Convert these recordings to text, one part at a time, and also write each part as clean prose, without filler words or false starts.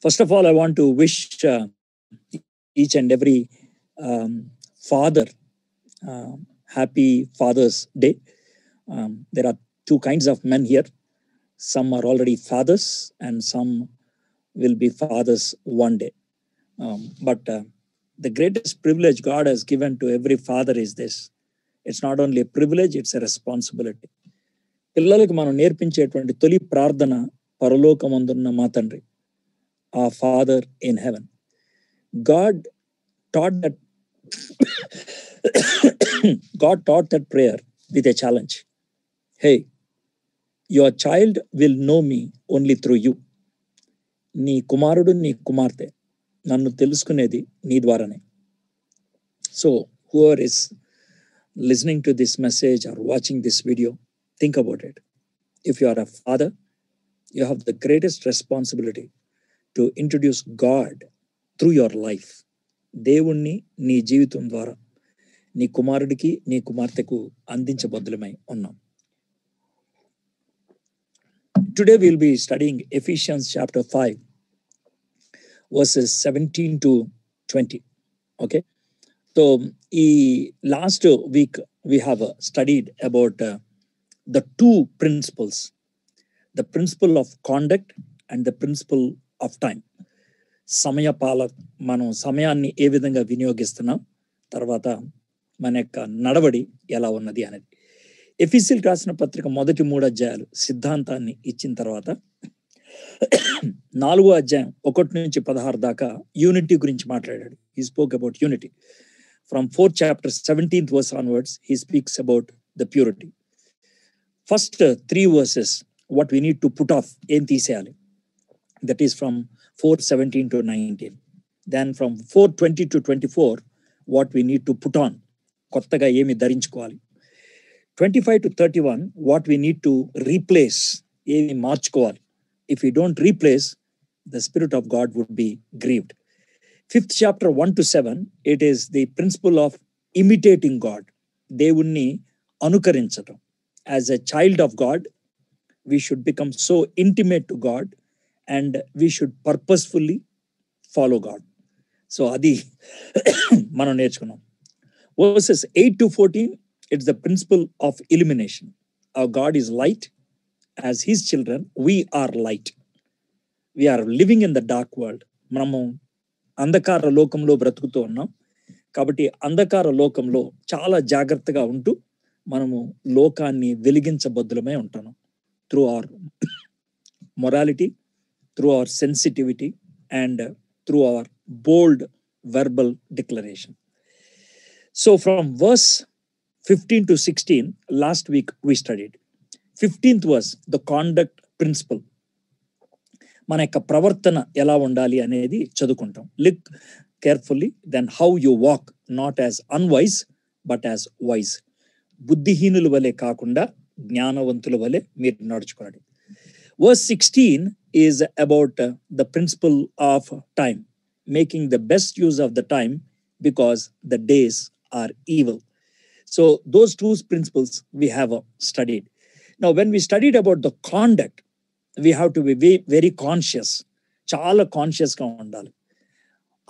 First of all, I want to wish each and every father happy Father's Day. There are two kinds of men here. Some are already fathers and some will be fathers one day. But the greatest privilege God has given to every father is this. It's not only a privilege, it's a responsibility. పిల్లలకు మనం నేర్పించేటువంటి తొలి ప్రార్థన పరలోకమందున్న మా తండ్రి, our Father in heaven. God taught that prayer with a challenge. Hey, your child will know me only through you. నీ కుమారుడు నీ కుమార్తె నన్ను తెలుసుకునేది నీ ద్వారానే. So whoever is listening to this message or watching this video, think about it. If you are a father, you have the greatest responsibility to introduce God through your life. దేవుణ్ణి నీ జీవితం ద్వారా నీ కుమారుడికి నీ కుమార్తెకు అందించబద్దులమై ఉన్నాం. Today we'll be studying Ephesians chapter 5 verses 17 to 20. Okay, so last week we have studied about the two principles, the principle of conduct and the principle of time. సమయపాల మనం సమయాన్ని ఏ విధంగా వినియోగిస్తున్నాం, తర్వాత మన యొక్క నడవడి ఎలా ఉన్నది అనేది. ఎఫెసీయులకు రాసిన పత్రిక మొదటి 3 అధ్యాయాలు సిద్ధాంతాన్ని ఇచ్చిన తర్వాత 4వ అధ్యాయం 1 నుంచి 16 దాకా యూనిటీ గురించి మాట్లాడాడు. He spoke about unity. From 4th chapter 17th verse onwards, he speaks about the purity. First 3 verses, what we need to put off, ఏం తీసేయాలి. That is from 4:17 to 19. Then from 4:20 to 24, what we need to put on, కొత్తగా ఏమి ధరించుకోవాలి. 25 to 31, what we need to replace, ఏమి మార్చుకోవాలి. If we don't replace, the Spirit of God would be grieved. 5th chapter 1 to 7, it is the principle of imitating God. దేవుణ్ణి అనుకరించడం. As a child of God, we should become so intimate to God and we should purposefully follow God. So adi మనం నేర్చుకున్నాం. Verses 8 to 14, it's the principle of illumination. Our God is light. As his children, we are light. We are living in the dark world. మనము అంధకార లోకంలో బ్రతుకుతూ ఉన్నాం. కాబట్టి అంధకార లోకంలో చాలా జాగ్రత్తగా ఉంటూ మనము లోకాన్ని వెలిగించబద్దులమై ఉంటాము. Through our morality, through our sensitivity, and through our bold verbal declaration. So from verse 15 to 16, last week we studied. 15th was the conduct principle. మన యొక్క ప్రవర్తన ఎలా ఉండాలి అనేది చదువుకుంటాం. Look carefully, then how you walk, not as unwise, but as wise. బుద్ధిహీనుల వలె కాకుండా జ్ఞానవంతుల వలె మీరు నడుచుకోండి. Verse 16 is about the principle of time, making the best use of the time because the days are evil. So those two principles we have studied. Now when we studied about the conduct, we have to be very conscious. Chala conscious ga undali.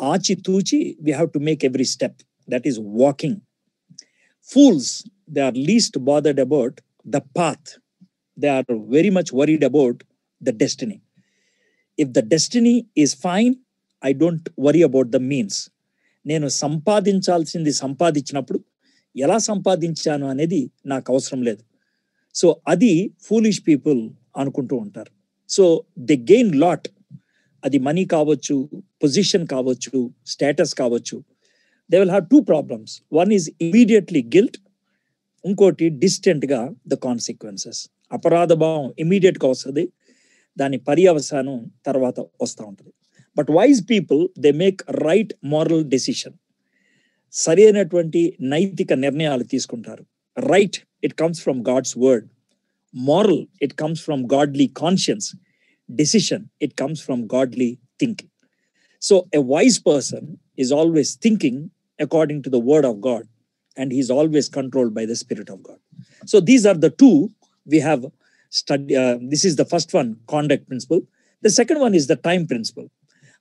Aachi toochi, we have to make every step. That is walking. Fools, they are least bothered about the path. They are very much worried about the destiny. If the destiny is fine, I don't worry about the means. నేను సంపాదించాల్సింది సంపాదించినప్పుడు ఎలా సంపాదించాను అనేది నాకు అవసరం లేదు. So అది foolish people అనుకుంటూ ఉంటారు. So they gain lot. అది మనీ కావచ్చు, పొజిషన్ కావచ్చు, స్టేటస్ కావచ్చు. They will have 2 problems. One is immediately guilt. ఇంకోటి డిస్టెంట్గా ద కాన్సిక్వెన్సెస్. అపరాధ భావం ఇమీడియట్గా వస్తుంది, దాని పర్యవసానం తర్వాత వస్తూ ఉంటుంది. But wise people they make right moral decision. సరి అయినటువంటి నైతిక నిర్ణయాలు తీసుకుంటారు. Right, it comes from God's word. Moral, it comes from godly conscience. Decision, it comes from godly thinking. So a wise person is always thinking according to the word of God, and he is always controlled by the Spirit of God. So these are the two we have studied. This is the first one, conduct principle. The second one is the time principle.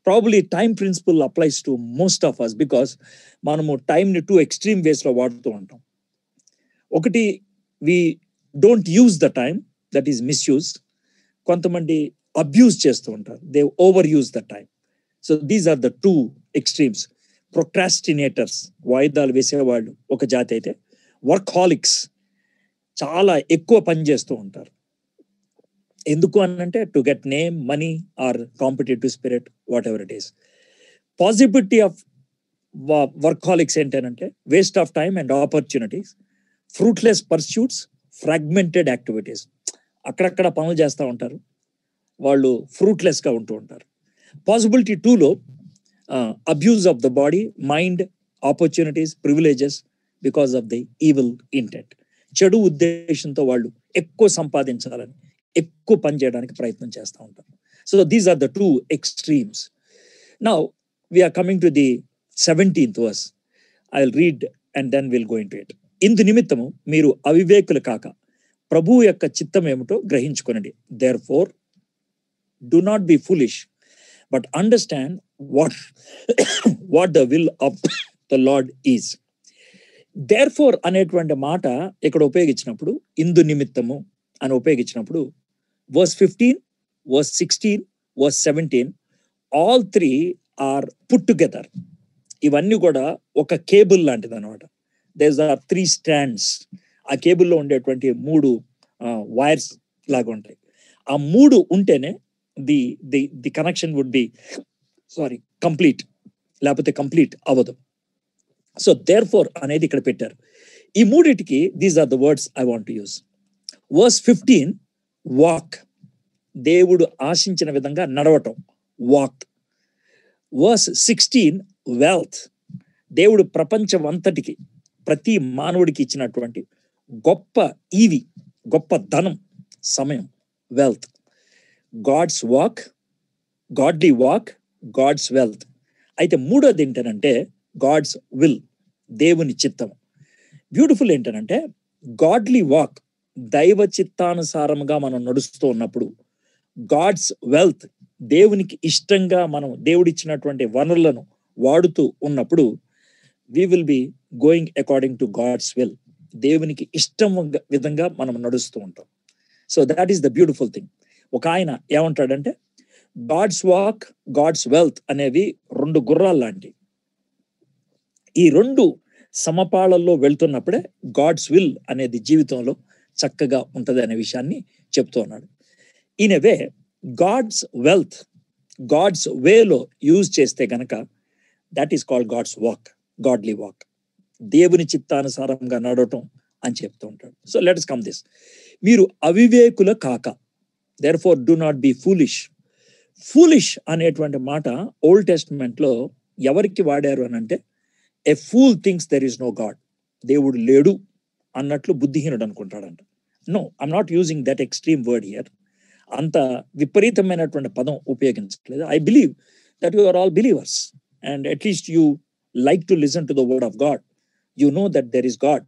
Probably time principle applies to most of us, because మనము టైంని two extreme వేస్లో వాడుతూ ఉంటాం. ఒకటి, we don't use the time, that is misuse. కొంతమంది abuse చేస్తూ ఉంటారు, they over use the time. So these are the two extremes. Procrastinators, వాయిదాలు వేసేవాళ్ళు ఒక జాతి అయితే, వర్క్హాలిక్స్ చాలా ఎక్కువ పని చేస్తూ ఉంటారు. ఎందుకు అనంటే to get name, money or competitive spirit, whatever it is. Possibility of workaholics ఏంటంటే waste of time and opportunities, fruitless pursuits, fragmented activities. అక్కడక్కడ పనులు చేస్తూ ఉంటారు, వాళ్ళు ఫ్రూట్లెస్గా ఉంటూ ఉంటారు. పాసిబిలిటీ టూలో abuse of the body, mind, opportunities, privileges because of the evil intent. చెడు ఉద్దేశంతో వాళ్ళు ఎక్కువ సంపాదించాలని, ఎక్కువ పని చేయడానికి ప్రయత్నం చేస్తూ ఉంటారు. So these are the two extremes. Now we are coming to the 17th verse. I will read and then will go into it. ఇందు నిమిత్తము మీరు అవివేకులు కాక ప్రభువు యొక్క చిత్తం ఏమిటో గ్రహించుకొనండి. Therefore do not be foolish but understand what the will of the Lord is. Therefore అనేటువంటి మాట ఇక్కడ ఉపయోగించినప్పుడు, ఇందు నిమిత్తము అని ఉపయోగించినప్పుడు, verse 15, verse 16, verse 17, all three are put together. ఇవన్నీ కూడా ఒక కేబుల్ లాంటిది అనమాట. There are 3 strands. ఆ కేబుల్లో ఉండేటువంటి 3 వైర్స్ లాగా ఉంటాయి. ఆ 3 ఉంటేనే the connection would be complete, లేకపోతే కంప్లీట్ అవ్వదు. సో దేర్ ఫోర్ అనేది ఇక్కడ పెట్టారు. ఈ మూడిటికి these are the words I want to use. verse 15, walk, దేవుడు ఆశించిన విధంగా నడవటం, వాక్. verse 16, వెల్త్, దేవుడు ప్రపంచం అంతటికి, ప్రతి మానవుడికి ఇచ్చినటువంటి గొప్ప గొప్ప ధనం, సమయం, wealth. God's walk, godly walk, God's wealth. అయితే మూడోది ఏంటంటే గాడ్స్ విల్, దేవుని చిత్తం. బ్యూటిఫుల్ ఏంటంటే గాడ్లీ వాక్, దైవ చిత్తానుసారంగా మనం నడుస్తూ ఉన్నప్పుడు, గాడ్స్ వెల్త్, దేవునికి ఇష్టంగా మనం దేవుడిచ్చినటువంటి వనరులను వాడుతూ ఉన్నప్పుడు, we will be going according to God's will. దేవునికి ఇష్టం విధంగా మనం నడుస్తూ ఉంటాం. So that is the beautiful thing. ఒక ఆయన ఏమంటాడంటే గాడ్స్ వాక్, గాడ్స్ వెల్త్ అనేవి 2 గుర్రాలు లాంటివి. ఈ 2 సమపాళల్లో వెళ్తున్నప్పుడే గాడ్స్ విల్ అనేది జీవితంలో చక్కగా ఉంటది అనే విషయాన్ని చెప్తూ ఉన్నాడు. In a way God's wealth God's వేలో యూజ్ చేస్తే గనక that is called God's walk, godly walk, దేవుని చిత్తానుసారంగా నడవటం అని చెప్తూ ఉంటాడు. So let us come this. మీరు అవివేకుల కాక, therefore do not be foolish. Foolish అనేటువంటి మాట ఓల్డ్ టెస్ట్మెంట్ లో ఎవరికి వాడారు అని అంటే, a fool thinks there is no God, దేవుడు లేడు అన్నట్లు బుద్ధిహీనుడు అనుకుంటాడంట. No, I'm not using that extreme word here. అంత విపరీతమైనటువంటి పదం ఉపయోగించట్లేదు. I believe that you are all believers and at least you like to listen to the word of God. You know that there is God.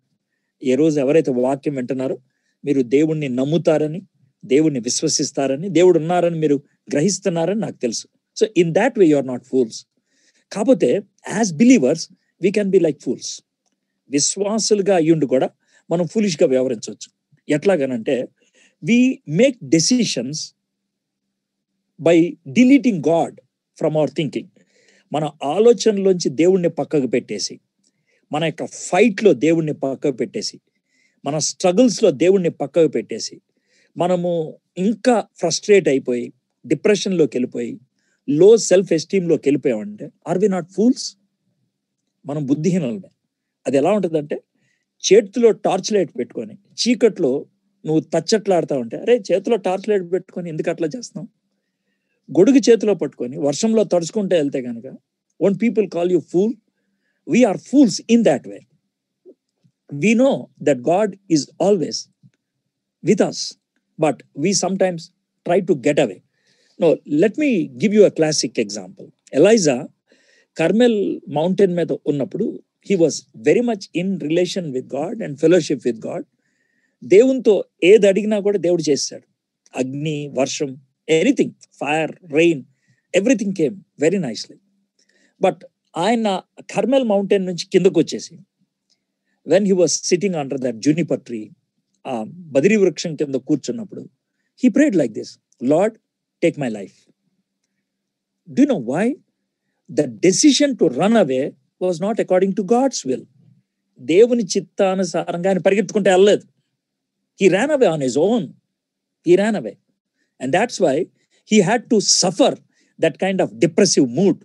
ఏ రోజు ఎవరైతే వాక్యం వింటున్నారో మీరు దేవుణ్ణి నమ్ముతారని, దేవుణ్ణి విశ్వసిస్తారని, దేవుడు ఉన్నారని మీరు గ్రహిస్తున్నారని నాకు తెలుసు. So in that way you are not fools. కాకపోతే as believers we can be like fools. విశ్వాసులుగా అయ్యుండి కూడా మనం ఫూలిష్గా వ్యవహరించవచ్చు. ఎట్లాగనంటే we make decisions by deleting God from our thinking. మన ఆలోచనలోంచి దేవుణ్ణి పక్కకు పెట్టేసి, మన యొక్క ఫైట్లో దేవుణ్ణి పక్కకు పెట్టేసి, మన స్ట్రగుల్స్లో దేవుణ్ణి పక్కకు పెట్టేసి, మనము ఇంకా ఫ్రస్ట్రేట్ అయిపోయి డిప్రెషన్లోకి వెళ్ళిపోయి లో సెల్ఫ్ ఎస్టీమ్లోకి వెళ్ళిపోయామంటే ఆర్ వి నాట్ ఫూల్స్? మనం బుద్ధిహీనులమే. అది ఎలా ఉంటుందంటే, చేతిలో టార్చ్ లైట్ పెట్టుకొని చీకట్లో నువ్వు తచ్చట్లాడుతూ ఉంటే, అరే చేతిలో టార్చ్ లైట్ పెట్టుకొని ఎందుకు అట్లా చేస్తున్నావు? గొడుగు చేతిలో పట్టుకొని వర్షంలో తడుచుకుంటే వెళ్తే కనుక one people call you fool. We are fools in that way. We know that God is always with us, but we sometimes try to get away. No, let me give you a classic example. Elijah Carmel mountain మీద ఉన్నప్పుడు he was very much in relation with God and fellowship with God. దేవునితో ఏది అడిగినా కూడా దేవుడు చేస్తాడు. అగ్ని, వర్షం, anything, fire, rain, everything came very nicely. But ఆయన కర్మెల్ మౌంటైన్ నుంచి కిందకు వచ్చేసి when he was sitting under that Juniper tree, ఆ బదిరి వృక్షం కింద కూర్చున్నప్పుడు he prayed like this, Lord, take my life. Do you know why? The decision to run away was not according to God's will. దేవుని చిత్తానుసారంగా ఆయన పరిగెత్తుకుంటే వెళ్ళలేదు. He ran away on his own. He ran away. And that's why he had to suffer that kind of depressive mood.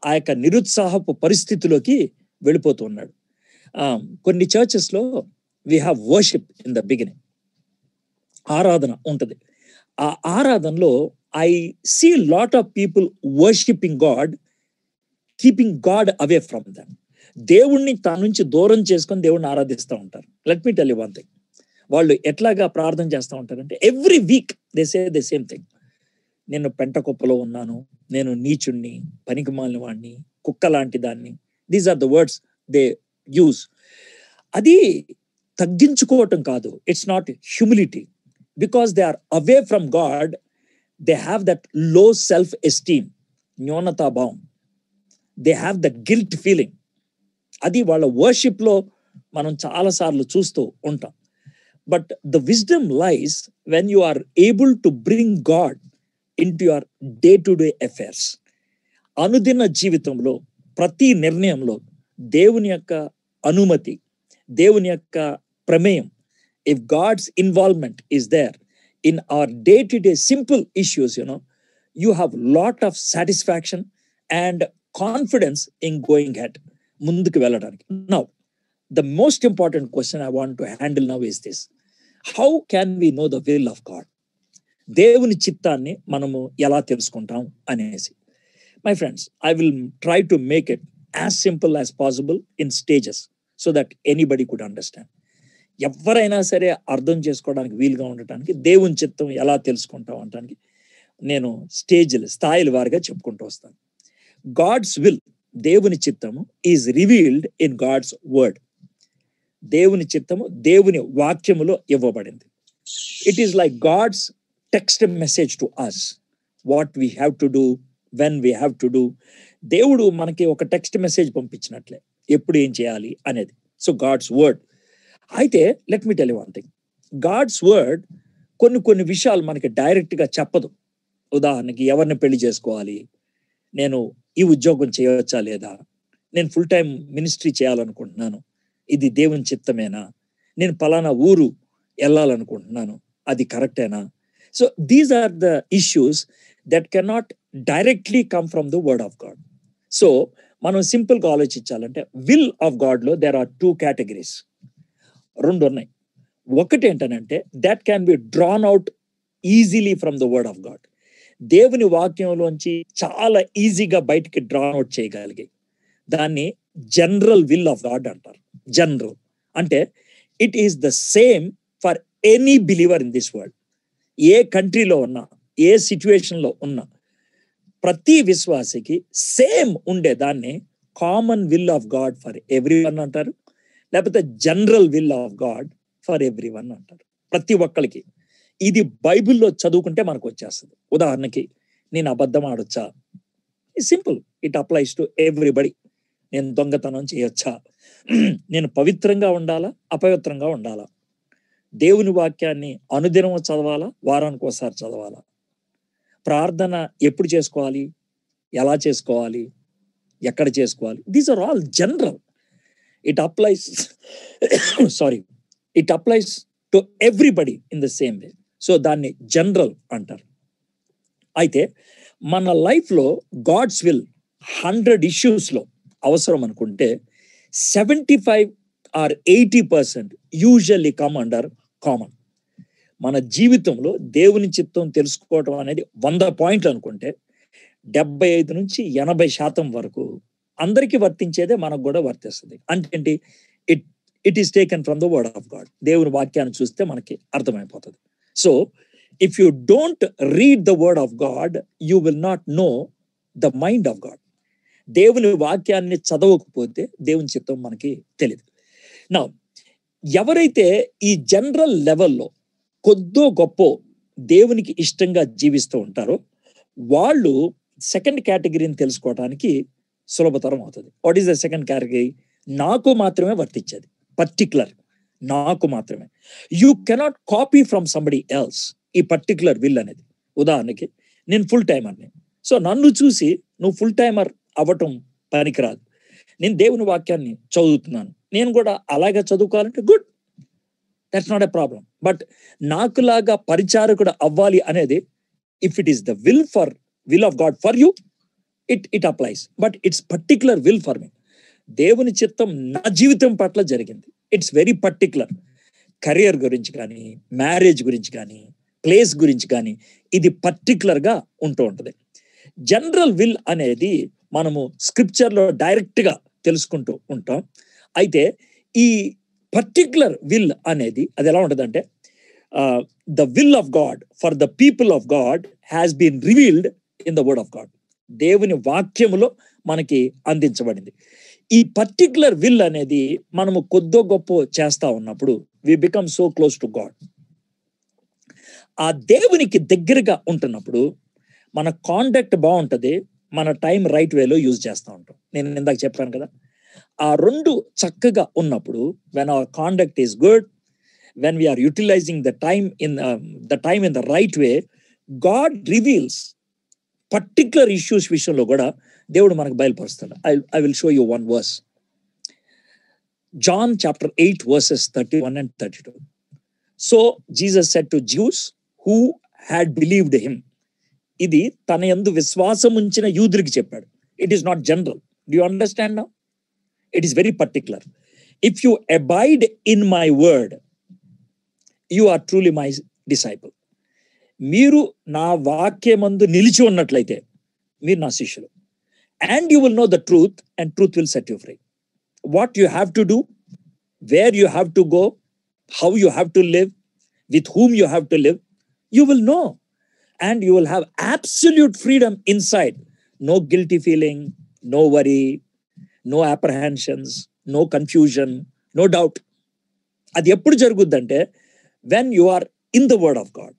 ఆ యొక్క నిరుత్సాహపు పరిస్థితిలోకి వెళ్ళిపోతూ ఉన్నాడు. కొన్ని చర్చెస్లో we have worship in the beginning. ఆరాధన ఉంటుంది. ఆ ఆరాధనలో I see lot of people worshipping God, keeping God away from them. దేవుణ్ణి తన నుంచి దూరం చేసుకొని దేవుణ్ణి ఆరాధిస్తూ ఉంటారు. Let me tell you one thing. వాళ్ళు ఎట్లాగా ప్రార్థన చేస్తూ ఉంటారంటే every week they say the same thing. నేను పెంట కుప్పలో ఉన్నాను, నేను నీచుణ్ణి, పనికి మాలిన వాడిని, కుక్క లాంటి దాన్ని. These are the words they use. అది తగ్గించుకోవటం కాదు. It's not humility. Because they are away from God, they have that low self-esteem, న్యూనతా భావం. They have that guilt feeling. అది వాళ్ళ వర్షిప్లో మనం చాలాసార్లు చూస్తూ ఉంటాం. But the wisdom lies when you are able to bring God into your day-to-day affairs. అనుదిన జీవితంలో ప్రతి నిర్ణయంలో దేవుని యొక్క అనుమతి, దేవుని యొక్క ప్రమేయం, if God's involvement is there in our day-to-day simple issues, you have lot of satisfaction and confidence in going ahead. ముందుకు వెళ్ళడానికి. Now, the most important question I want to handle now is this. How can we know the will of God? దేవుని చిత్తాన్ని మనము ఎలా తెలుసుకుంటాం అనేసి. My friends, I will try to make it as simple as possible in stages so that anybody could understand. ఎవరైనా సరే అర్థం చేసుకోవడానికి వీలుగా ఉండటానికి దేవుని చిత్తం ఎలా తెలుసుకుంటాం అనడానికి నేను స్థాయిల వారిగా చెప్పుకుంటూ వస్తాను. గాడ్స్ విల్, దేవుని చిత్తము is revealed in God's word. దేవుని చిత్తము దేవుని వాక్యములో ఇవ్వబడింది. It is like God's text message to us, what we have to do, when we have to do. దేవుడు మనకి ఒక టెక్స్ట్ మెసేజ్ పంపించినట్లే ఎప్పుడు ఏం చేయాలి అనేది. So God's word. అయితే let me tell you one thing. God's word కొన్ని విషయాలు మనకి డైరెక్ట్గా చెప్పదు. ఉదాహరణకి ఎవరిని పెళ్లి చేసుకోవాలి, నేను ఈ ఉద్యోగం చేయవచ్చా లేదా, నేను ఫుల్ టైం మినిస్ట్రీ చేయాలనుకుంటున్నాను, ఇది దేవుని చిత్తమేనా, నేను పలానా ఊరు వెళ్ళాలనుకుంటున్నాను, అది కరెక్టేనా. So these are the issues that cannot directly come from the word of God. So మనం సింపుల్గా ఆలోచించాలంటే విల్ ఆఫ్ గాడ్లో దేర్ ఆర్ 2 categories. 2 ఉన్నాయి. ఒకటి ఏంటనంటే that can be drawn out easily from the word of God. దేవుని వాక్యంలోంచి చాలా ఈజీగా బయటికి డ్రాన్ అవుట్ చేయగలిగే దాన్ని జనరల్ విల్ ఆఫ్ గాడ్ అంటారు. జనరల్ అంటే it is the same for any believer in this world. ఏ కంట్రీలో ఉన్నా, ఏ సిచ్యువేషన్లో ఉన్నా, ప్రతి విశ్వాసికి సేమ్ ఉండే దాన్ని common will of God for every one అంటారు, లేకపోతే general will of God for every one అంటారు. ప్రతి ఒక్కరికి ఇది బైబిల్లో చదువుకుంటే మనకు వచ్చేస్తుంది. ఉదాహరణకి నేను అబద్ధం ఆడొచ్చా, simple, it applies to everybody. నేను దొంగతనం చేయొచ్చా, నేను పవిత్రంగా ఉండాలా, అపవిత్రంగా ఉండాలా, దేవుని వాక్యాన్ని అనుదినం చదవాలా, వారానికి ఒకసారి చదవాలా, ప్రార్థన ఎప్పుడు చేసుకోవాలి, ఎలా చేసుకోవాలి, ఎక్కడ చేసుకోవాలి. These are all general. It applies it applies to everybody in the same way. So దాన్ని జనరల్ అంటారు. అయితే మన లైఫ్లో గాడ్స్ విల్ 100 ఇష్యూస్లో అవసరం అనుకుంటే 75 or 80% usually come under common. మన జీవితంలో దేవుని చిత్తం తెలుసుకోవటం అనేది 100 పాయింట్లు అనుకుంటే 75 నుంచి 80% వరకు అందరికీ వర్తించేదే మనకు కూడా వర్తిస్తుంది. అంటే it is taken from the word of God. దేవుని వాక్యాన్ని చూస్తే మనకి అర్థమైపోతుంది. So if you don't read the word of God, you will not know the mind of God. దేవుని వాక్యాన్ని చదవకపోతే దేవుని చిత్తం మనకి తెలియదు. నా ఎవరైతే ఈ జనరల్ లెవెల్లో కొద్దో గొప్ప దేవునికి ఇష్టంగా జీవిస్తూ ఉంటారో వాళ్ళు సెకండ్ కేటగిరీని తెలుసుకోవడానికి సులభతరం అవుతుంది. What is the second category? నాకు మాత్రమే వర్తించేది, పర్టిక్యులర్, నాకు మాత్రమే. You cannot copy from somebody else ఈ పర్టిక్యులర్ విల్ అనేది. ఉదాహరణకి నేను ఫుల్ టైమర్ని, సో నన్ను చూసి నువ్వు ఫుల్ టైమర్ అవ్వటం పనికిరాదు. నేను దేవుని వాక్యాన్ని చదువుతున్నాను, నేను కూడా అలాగే చదువుకోవాలంటే good, that's not a problem. But నాకులాగా పరిచారకుడు అవ్వాలి అనేది, if it is the will of God for you, it applies. But it's particular will for me. దేవుని చిత్తం నా జీవితం పట్ల జరిగింది. It's very particular. కెరియర్ గురించి కానీ, మ్యారేజ్ గురించి కానీ, ప్లేస్ గురించి కానీ, ఇది పర్టిక్యులర్గా ఉంటూ ఉంటుంది. జనరల్ విల్ అనేది మనము స్క్రిప్చర్లో డైరెక్ట్గా తెలుసుకుంటూ ఉంటాం. అయితే ఈ పర్టిక్యులర్ విల్ అనేది అది ఎలా ఉంటుందంటే, the will of God for the people of God has been revealed in the word of God. దేవుని వాక్యములో మనకి అందించబడింది. ఈ పర్టిక్యులర్ విల్ అనేది మనము కొద్దో గొప్ప చేస్తా ఉన్నప్పుడు we become so close to God. ఆ దేవునికి దగ్గరగా ఉంటున్నప్పుడు మన కాండక్ట్ బాగుంటుంది, మన టైం రైట్ వేలో యూజ్ చేస్తూ ఉంటాం. నేను ఇందాక చెప్పాను కదా, ఆ రెండు చక్కగా ఉన్నప్పుడు, when our conduct is good, when we are utilizing the time in the right way, God reveals particular issues విషయంలో కూడా దేవుడు మనకు బయలుపరుస్తాడు. I will show you one verse. John chapter 8 verses 31 and 32. So Jesus said to Jews who had believed him. ఇది తన యందు విశ్వాసం ఉంచిన యూదులకు చెప్పాడు. It is not general. Do you understand now? It is very particular. If you abide in my word, you are truly my disciple. మీరు నా వాక్యమందు నిలిచి ఉన్నట్లయితే మీరు నా శిష్యులు. And you will know the truth and truth will set you free. What you have to do, where you have to go, how you have to live, with whom you have to live, you will know. And you will have absolute freedom inside. No guilty feeling, no worry, no apprehensions, no confusion, no doubt. అది ఎప్పుడు జరుగుద్దంటే when you are in the word of God.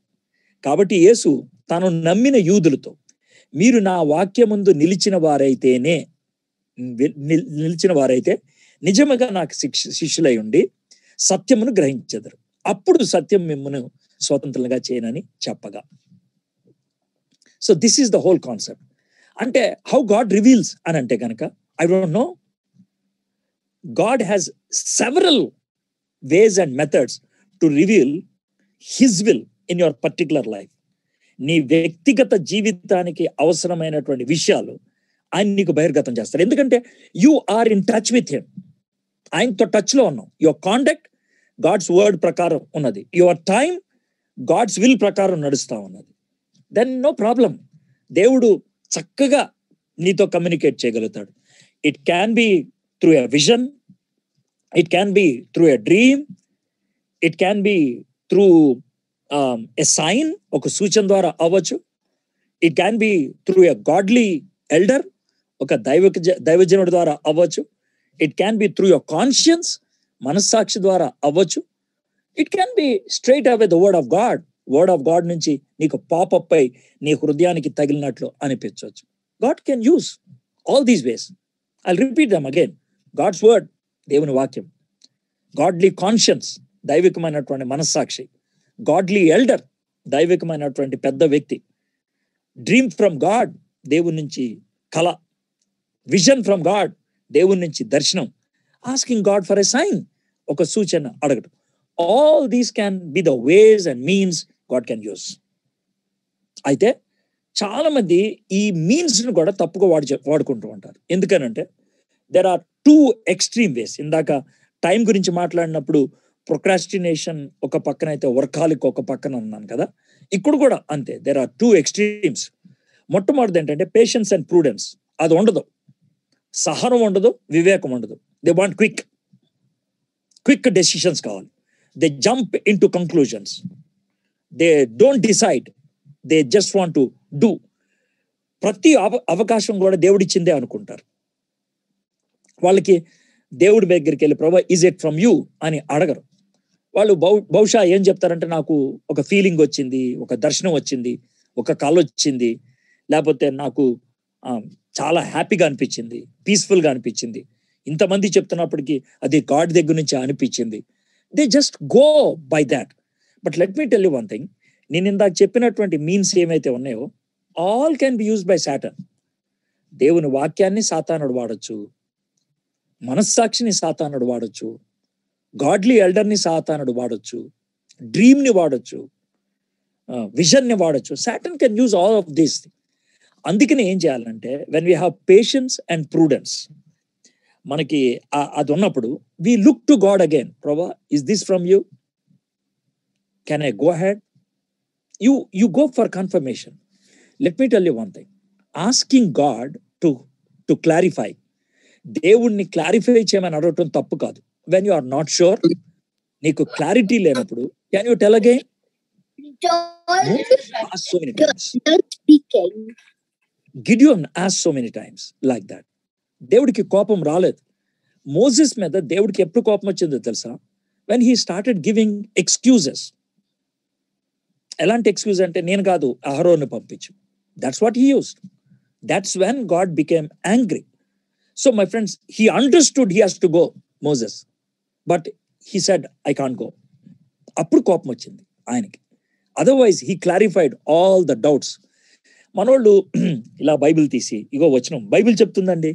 కాబట్టి యేసు తాను నమ్మిన యూదులతో, మీరు నా వాక్యమందు నిలిచిన వారైతే నిజముగా నాకు శిష్యులై ఉండి సత్యమును గ్రహించెదరు, అప్పుడు సత్యం మిమ్మల్ని స్వతంత్రంగా చేయనని చెప్పగా. So this is the whole concept. అంటే హౌ గాడ్ రివీల్స్ అని అంటే కనుక, I don't know, God has several ways and methods to reveal his will in your particular life. నీ వ్యక్తిగత జీవితానికి అవసరమైనటువంటి విషయాలు ఆయన నీకు బహిర్గతం చేస్తారు. ఎందుకంటే you are in touch with him. ఆయనతో టచ్లో ఉన్నాం. యువర్ కాండక్ట్ గాడ్స్ వర్డ్ ప్రకారం ఉన్నది, యువర్ టైం గాడ్స్ విల్ ప్రకారం నడుస్తూ ఉన్నది. Then no problem. దేవుడు చక్కగా నీతో కమ్యూనికేట్ చేయగలుగుతాడు. It can be through a vision, it can be through a dream, it can be through a sign, ఒక సూచన ద్వారా అవ్వచ్చు. It can be through a godly elder, ఒక దైవజనుడి ద్వారా అవ్వచ్చు. It can be through your conscience, మనస్సాక్షి ద్వారా అవ్వచ్చు. It can be straight away the word of God. Word of God నుంచి నీకు పాపప్ అయి నీ హృదయానికి తగిలినట్లు అనిపించవచ్చు. God can use all these ways. I repeat them again. God's word, దేవుని వాక్యం. గాడ్లీ కాన్షియన్స్, దైవికమైనటువంటి మనస్సాక్షి. గాడ్లీ ఎల్డర్, దైవికమైనటువంటి పెద్ద వ్యక్తి. డ్రీమ్ ఫ్రమ్ గాడ్, దేవుని నుంచి కళ. విజన్ ఫ్రమ్ గాడ్, దేవుని నుంచి దర్శనం. Asking God for a sign, ఒక సూచన అడగడం. All these can be the ways and means God can use. అయితే చాలా మంది ఈ మీన్స్ను కూడా తప్పుగా వాడుకుంటూ ఉంటారు. ఎందుకనంటే దెర్ ఆర్ టూ ఎక్స్ట్రీమ్ వేస్. ఇందాక టైం గురించి మాట్లాడినప్పుడు ప్రొక్రాస్టినేషన్ ఒక పక్కన అయితే, వర్కాలిక్ ఒక పక్కన అన్నాను కదా. ఇక్కడ కూడా అంతే. There are two extremes. మొట్టమొదటిది ఏంటంటే పేషెన్స్ అండ్ ప్రూడెన్స్. అది ఉండదు. సహనం ఉండదు, వివేకం ఉండదు. దే వాంట్ క్విక్ డెసిషన్స్ కావాలి. They jump in to conclusions. They don't decide, they just want to do. ప్రతి అవకాశం కూడా దేవుడిచ్చిందే అనుకుంటారు. వాళ్ళకి దేవుడి దగ్గరికి వెళ్ళి ప్రభా ఈజ్ ఇట్ ఫ్రమ్ యూ అని అడగరు. వాళ్ళు బహుశా ఏం చెప్తారంటే, నాకు ఒక ఫీలింగ్ వచ్చింది, ఒక దర్శనం వచ్చింది, ఒక కళ వచ్చింది, లేకపోతే నాకు చాలా హ్యాపీగా అనిపించింది, పీస్ఫుల్గా అనిపించింది. ఇంతమంది చెప్తున్నప్పటికీ అది గాడ్ దగ్గర నుంచి అనిపించింది. They just go by that. But let me tell you one thing, నేను ఇందాక చెప్పినటువంటి మీన్స్ ఏమైతే ఉన్నాయో all can be used by Satan. దేవుని వాక్యాన్ని సాతానుడు వాడచ్చు, మనస్సాక్షిని సాతానుడు వాడచ్చు, గాడ్లీ ఎల్డర్ని సాతానుడు వాడచ్చు, డ్రీమ్ని వాడచ్చు, విజన్ని వాడచ్చు. Satan can use all of these. అందుకని ఏం చేయాలంటే when we have patience and prudence, మనకి అది ఉన్నప్పుడు we look to God again. ప్రభా, is this from you? Can I go ahead? You go for confirmation. Let me tell you one thing, asking God to clarify, దేవుణ్ణి clarify చేయమని అడగటం తప్పు కాదు. When you are not sure, నీకు clarity లేనప్పుడు can you tell again? So many times. Gideon asked so many times like that. దేవుడికి కోపం రాలేదు. మోసెస్ మీద దేవుడికి ఎప్పుడు కోపం వచ్చిందో తెలుసా? when he started giving excuses. ఎలాంటి ఎక్స్క్యూజ్ అంటే, నేను కాదు, అహరోను పంపించు. That's what he used. That's when God became angry. So my friends, he understood he has to go, Moses, but he said, I can't go. అప్పుడు కోపం వచ్చింది ఆయనకి. Otherwise he clarified all the doubts. మనోళ్ళు ఇలా Bible తీసి, ఇగో వచనం Bible చెప్తుందండి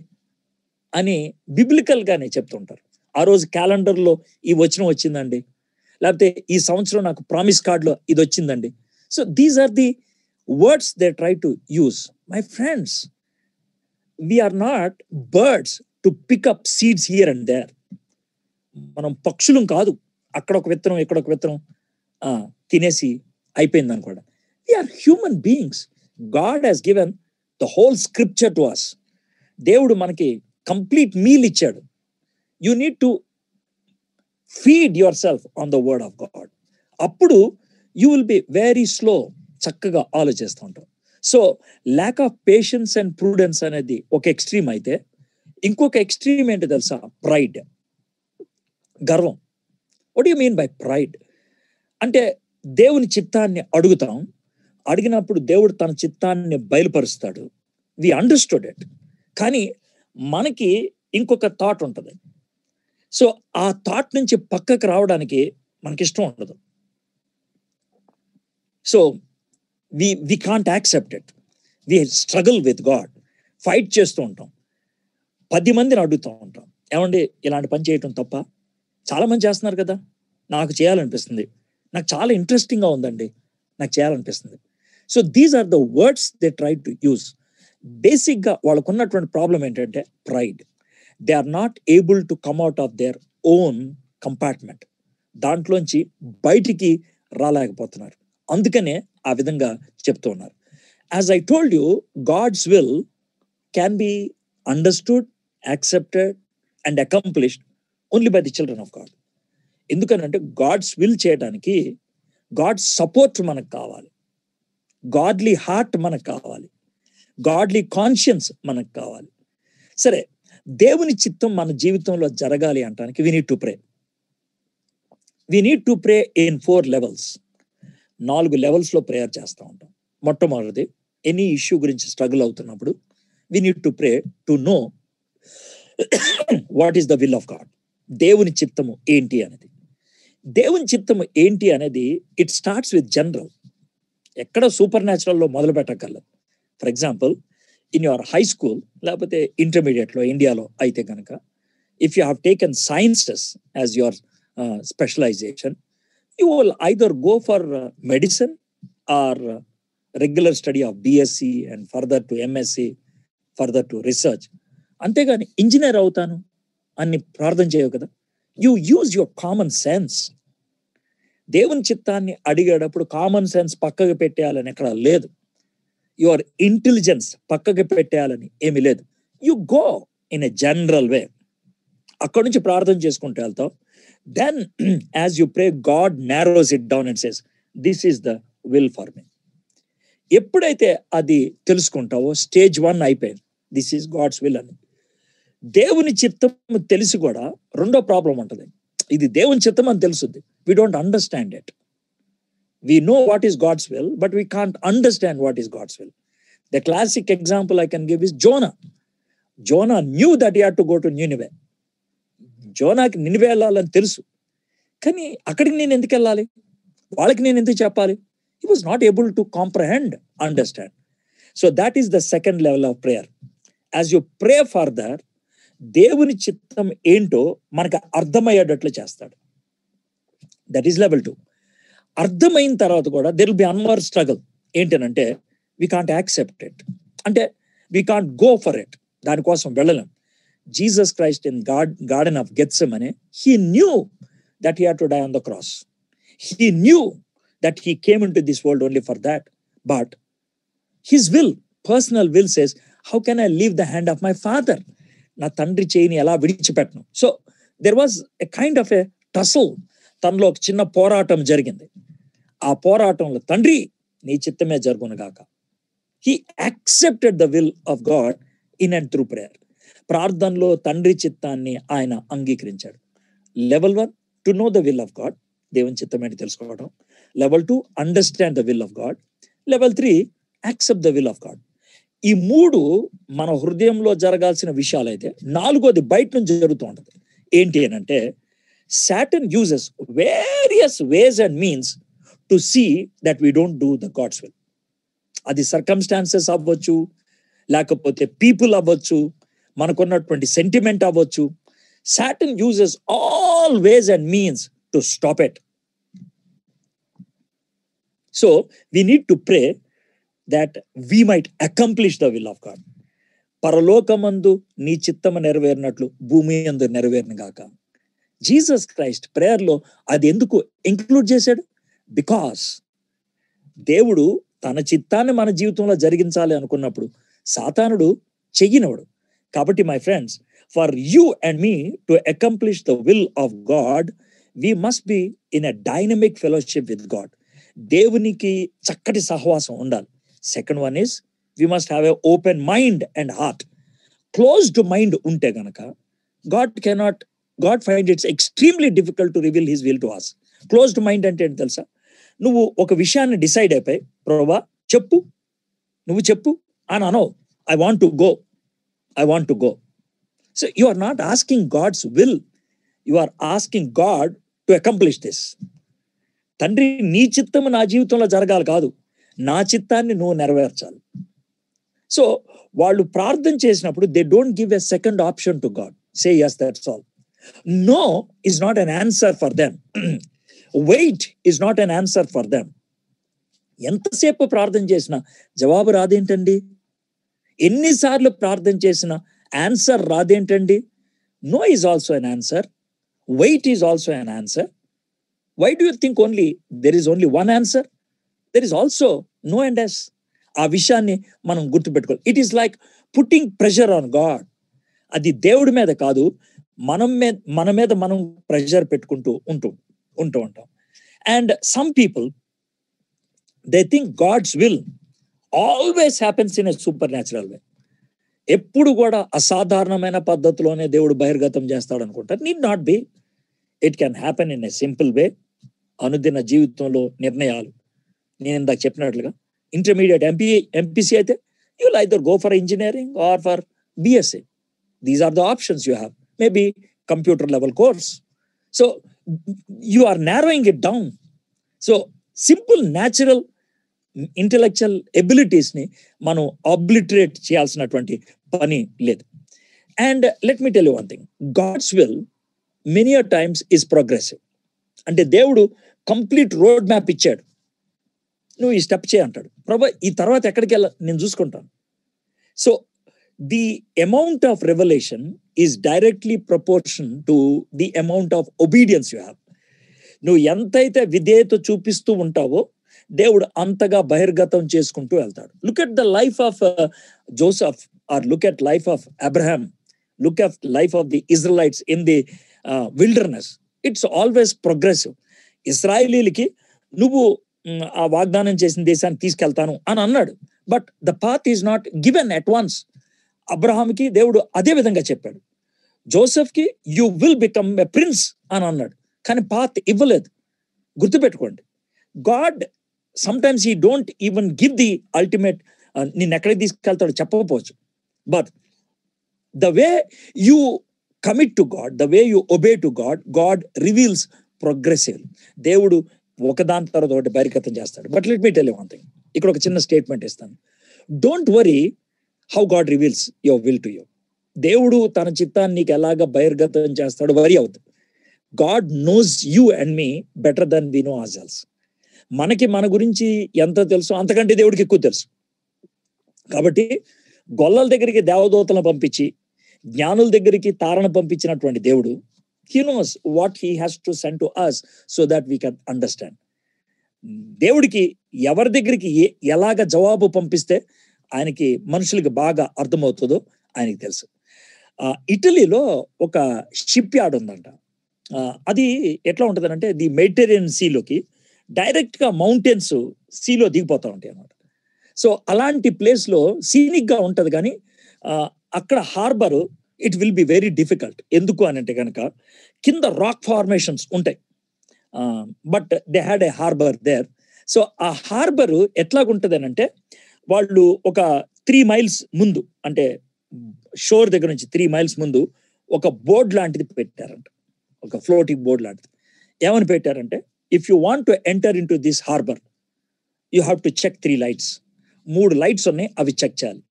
అని బిబ్లికల్గానే చెప్తుంటారు. ఆ రోజు క్యాలెండర్లో ఈ వచనం వచ్చిందండి, లేకపోతే ఈ సంవత్సరం నాకు ప్రామిస్ కార్డులో ఇది వచ్చిందండి. So these are the words they try to use. My friends, we are not birds to pick up seeds here and there. మనం పక్షులం కాదు, అక్కడ ఒక విత్తనం ఇక్కడ ఒక విత్తనం తినేసి అయిపోయింది అనుకోండి. We are human beings. God has given the whole scripture to us. దేవుడు మనకి కంప్లీట్ మీల్ ఇచ్చాడు. You need to feed yourself on the word of God. అప్పుడు you will be very slow, చక్కగా ఆలోచిస్తూ ఉంటాం. So lack of patience and Prudence అనేది ఒక extreme అయితే, ఇంకొక ఎక్స్ట్రీమ్ ఏంటి తెలుసా? ప్రైడ్, గర్వం. What you mean by pride? అంటే దేవుని చిత్తాన్ని అడుగుతాం, అడిగినప్పుడు దేవుడు తన చిత్తాన్ని బయలుపరుస్తాడు. We understood it. కానీ మనకి ఇంకొక థాట్ ఉంటుంది. సో ఆ థాట్ నుంచి పక్కకు రావడానికి మనకి ఇష్టం ఉండదు. So we can't accept it. We struggle with God. Fight చేస్తూ ఉంటాం. 10 మందిని అడుగుతూ ఉంటాం, ఏమండి ఇలాంటి పని చేయటం తప్ప? చాలా మంది చేస్తున్నారు కదా, నాకు చేయాలనిపిస్తుంది, నాకు చాలా ఇంట్రెస్టింగ్గా ఉందండి, నాకు చేయాలనిపిస్తుంది. So these are the words they try to use. బేసిక్గా వాళ్ళకు ఉన్నటువంటి ప్రాబ్లం ఏంటంటే pride. They are not able to come out of their own compartment. దాంట్లోంచి బయటికి రాలేకపోతున్నారు. అందుకనే ఆ విధంగా చెప్తూ ఉన్నారు. As I told you, God's will can be understood, accepted and accomplished only by the children of God. ఎందుకనంటే గాడ్స్ విల్ చేయడానికి గాడ్స్ సపోర్ట్ మనకు కావాలి, గాడ్లీ హార్ట్ మనకు కావాలి, గాడ్లీ కాన్షియన్స్ మనకు కావాలి. సరే, దేవుని చిత్తం మన జీవితంలో జరగాలి అంటానికి we need to pray. We need to pray in 4 levels. 4 లెవెల్స్లో ప్రేయర్ చేస్తూ ఉంటాం. మొట్టమొదటిది, ఎనీ ఇష్యూ గురించి స్ట్రగుల్ అవుతున్నప్పుడు we need to pray to know what is the will of God. దేవుని చిత్తము ఏంటి అనేది. దేవుని చిత్తము ఏంటి అనేది ఇట్ స్టార్ట్స్ విత్ జనరల్. ఎక్కడ సూపర్ న్యాచురల్లో మొదలు పెట్టగలదు. For example, in your high school లేకపోతే ఇంటర్మీడియట్లో ఇండియాలో అయితే కనుక, if you have taken sciences as your specialization, you will either go for medicine or regular study of BSc and further to MSc, further to research. అంతేగాని engineer అవుతాను అని ప్రార్థన చేయవు కదా. You use your common sense. దేవుని చిత్తాన్ని అడిగేటప్పుడు common sense పక్కకు పెట్టేయాలని ఎక్కడ లేదు. యువర్ ఇంటెలిజెన్స్ పక్కకు పెట్టేయాలని ఏమీ లేదు. You go in a general వే. అక్కడి నుంచి ప్రార్థన చేసుకుంటూ వెళ్తావు. Then as you pray, God narrows it down and says, this is the will for me. ఎప్పుడైతే అది తెలుసుకుంటావో స్టేజ్ 1 అయిపోయింది. దిస్ ఈజ్ గాడ్స్ విల్ అని. దేవుని చిత్తం తెలిసి కూడా రెండో ప్రాబ్లం ఉంటుంది. ఇది దేవుని చిత్తం అని తెలుసుద్ది, we don't understand it. We know what is God's will, but we can't understand what is God's will. The classic example I can give is Jonah. Jonah knew that he had to go to Nineveh. జోనాకి Nineveh వెళ్ళాలని తెలుసు, కానీ అక్కడికి నేను ఎందుకు వెళ్ళాలి, వాళ్ళకి నేను ఎందుకు చెప్పాలి? He was not able to comprehend, understand. So that is the second level of prayer. As you pray further, దేవుని చిత్తం ఏంటో మనకు అర్థమయ్యేటట్లు చేస్తాడు. That is level 2. అర్థమైన తర్వాత కూడా there will be unward struggle. ఏంటనంటే we can't accept it. అంటే we can't go for it. దానికోసం వెళ్ళలేం. Jesus Christ in Garden of Gethsemane, he knew that he had to die on the cross. He knew that he came into this world only for that. But his will, personal will says, how can I leave the hand of my father? Na tandri cheyini ela vidichipetnu. So there was a kind of a tussle. Tanlo oka chinna poratam jarigindi. Aa poratamlo tandri nee chittame jargunu gaaka. He accepted the will of God in and through prayer. ప్రార్థనలో తండ్రి చిత్తాన్ని ఆయన అంగీకరించాడు. Level 1 to know the will of God, దేవుని చిత్తం ఏంటి తెలుసుకోవడం. Level 2 understand the will of God. Level 3 accept the will of God. ఈ 3 మన హృదయంలో జరగాల్సిన విషయాలు అయితే, 4వది బయట నుంచి జరుగుతూ ఉంటుంది. ఏంటి అని అంటే, Satan uses various ways and means to see that we don't do the God's will. అది సర్కమ్స్టాన్సెస్ అవ్వచ్చు, లేకపోతే పీపుల్ అవ్వచ్చు, మనకున్నటువంటి సెంటిమెంట్ అవ్వచ్చు. Satan uses all ways and means to stop it. So we need to pray that we might accomplish the will of God. పరలోకమందు నీ చిత్తము నెరవేరినట్లు భూమి యందు నెరవేరును గాక. జీసస్ క్రైస్ట్ ప్రేయర్లో అది ఎందుకు ఇంక్లూడ్ చేశాడు? బికాస్ దేవుడు తన చిత్తాన్ని మన జీవితంలో జరిగించాలి అనుకున్నప్పుడు సాతానుడు చెయ్యనవాడు. కాబట్టి my friends, for you and me to accomplish the will of God, we must be in a dynamic fellowship with God. దేవునికి చక్కటి సహవాసం ఉండాలి. Second one is we must have a open mind and heart. Closed mind ఉంటే గనక God find its extremely difficult to reveal his will to us. Closed mind అంటే ఏంటి తెలుసా? నువ్వు ఒక విషయాన్ని డిసైడ్ అయిపోయి, ప్రభువా చెప్పు, నువ్వు చెప్పు అని అనో, I want to go. So you are not asking God's will, you are asking God to accomplish this. తండ్రి నీ చిత్తము నా జీవితంలో జరగాలి కాదు, నా చిత్తాన్ని నువ్వు నెరవేర్చాలి. సో వాళ్ళు ప్రార్థన చేసినప్పుడు they don't give a second option to God. Say yes, that's all. No is not an answer for them. Wait is not an answer for them. ఎంతసేపు ప్రార్థన చేసినా జవాబు రాదేంటండి? ఎన్నిసార్లు ప్రార్థన చేసినా ఆన్సర్ రాదేంటండి? No is also an answer. Wait is also an answer. Why do you think there is only one answer? There is also no and yes. ఆ విషయాన్ని మనం గుర్తుపెట్టుకోవాలి. It is like putting pressure on God. అది దేవుడి మీద కాదు, మన మీద మనం ప్రెషర్ పెట్టుకుంటూ ఉంటాం. And some people they think God's will always happens in a super natural way. ఎప్పుడు కూడా అసాధారణమైన పద్ధతిలోనే దేవుడు బహిర్గతం చేస్తాడు అనుకుంటారు. Need not be. It can happen in a simple way. అనుదిన జీవితంలో నిర్ణయాలు, నేను ఇందాక చెప్పినట్లుగా ఇంటర్మీడియట్ ఎంపీసీ అయితే you will either go for engineering or for BSc. These are the options you have. Maybe computer level course. So you are narrowing it down. So simple natural intellectual abilities ని మనం obliterate చేయాల్సినటువంటి పని లేదు. And let me tell you one thing, God's will many a times is progressive. అంటే దేవుడు complete road map ఇచ్చాడు, నువ్వు ఈ స్టెప్ చేయంటాడు. ప్రభా ఈ తర్వాత ఎక్కడికి నేను చూసుకుంటాను. So the amount of revolution is directly proportion to the amount of obedience you have. నువ్వు ఎంతైతే విధేయత చూపిస్తూ ఉంటావో దేవుడు అంతగా బహిర్గతం చేసుకుంటూ వెళ్తాడు. Look at the life of Joseph or look at life of Abraham, look at life of the Israelites in the wilderness. It's always progressive. ఇశ్రాయేలీలకి నువ్వు ఆ వాగ్దానం చేసిన దేశాన్ని తీసుకెళ్తాను అని అన్నాడు, but the path is not given at once. అబ్రహాంకి దేవుడు అదే విధంగా చెప్పాడు. జోసెఫ్కి you will become a prince అని అన్నాడు, కానీ పాత్ ఇవ్వలేదు. గుర్తుపెట్టుకోండి, God sometimes he don't even give the ultimate నిన్ను ఎక్కడికి తీసుకెళ్తాడో చెప్పకపోవచ్చు. But the way you commit to God, the way you obey to God, God reveals progressive. దేవుడు ఒకదాని తర్వాత ఒకటి బహిర్గతం చేస్తాడు. But let me tell you one thing. ఇక్కడ ఒక చిన్న స్టేట్మెంట్ ఇస్తాను. Don't worry how God reveals your will to you. దేవుడు తన చిత్తాన్ని నీకు ఎలాగ బహిర్గతం చేస్తాడు వరీ అవుతుంది. God knows you and me better than we know our. మనకి మన గురించి ఎంత తెలుసు అంతకంటే దేవుడికి ఎక్కువ తెలుసు. కాబట్టి గొల్లల దగ్గరికి దేవదూతలను పంపించి, జ్ఞానుల దగ్గరికి తారను పంపించినటువంటి దేవుడు, he knows what he has to send to us so that we can understand. దేవుడికి ఎవరి దగ్గరికి ఎలాగ జవాబు పంపిస్తే ఆయనకి మనుషులకి బాగా అర్థమవుతుందో ఆయనకి తెలుసు. ఇటలీలో ఒక షిప్ యార్డ్ ఉందంట. అది ఎట్లా ఉంటుంది అంటే, ది మెడిటరేనియన్ సీలోకి డైరెక్ట్ గా మౌంటైన్స్ సీలో దిగిపోతా ఉంటాయి అన్నమాట. సో అలాంటి ప్లేస్ లో సీనిక్ గా ఉంటది, కానీ అక్కడ harbour it will be very difficult. ఎందుకు అని అంటే కనుక కింద రాక్ ఫార్మేషన్స్ ఉంటాయి. But they had a harbour there. సో ఆ హార్బర్ ఎట్లాగుంటది అని అంటే, వాళ్ళు ఒక 3 miles ముందు, అంటే షోర్ దగ్గర నుంచి 3 miles ముందు ఒక బోర్డ్ లాంటిది పెట్టారంట, ఒక ఫ్లోటింగ్ బోర్డ్ లాంటిది. ఏమని పెట్టారంటే, if you want to enter in to this harbour you have to check 3 lights. 3 lights ఉన్నాయి, అవి చెక్ చేయాలి.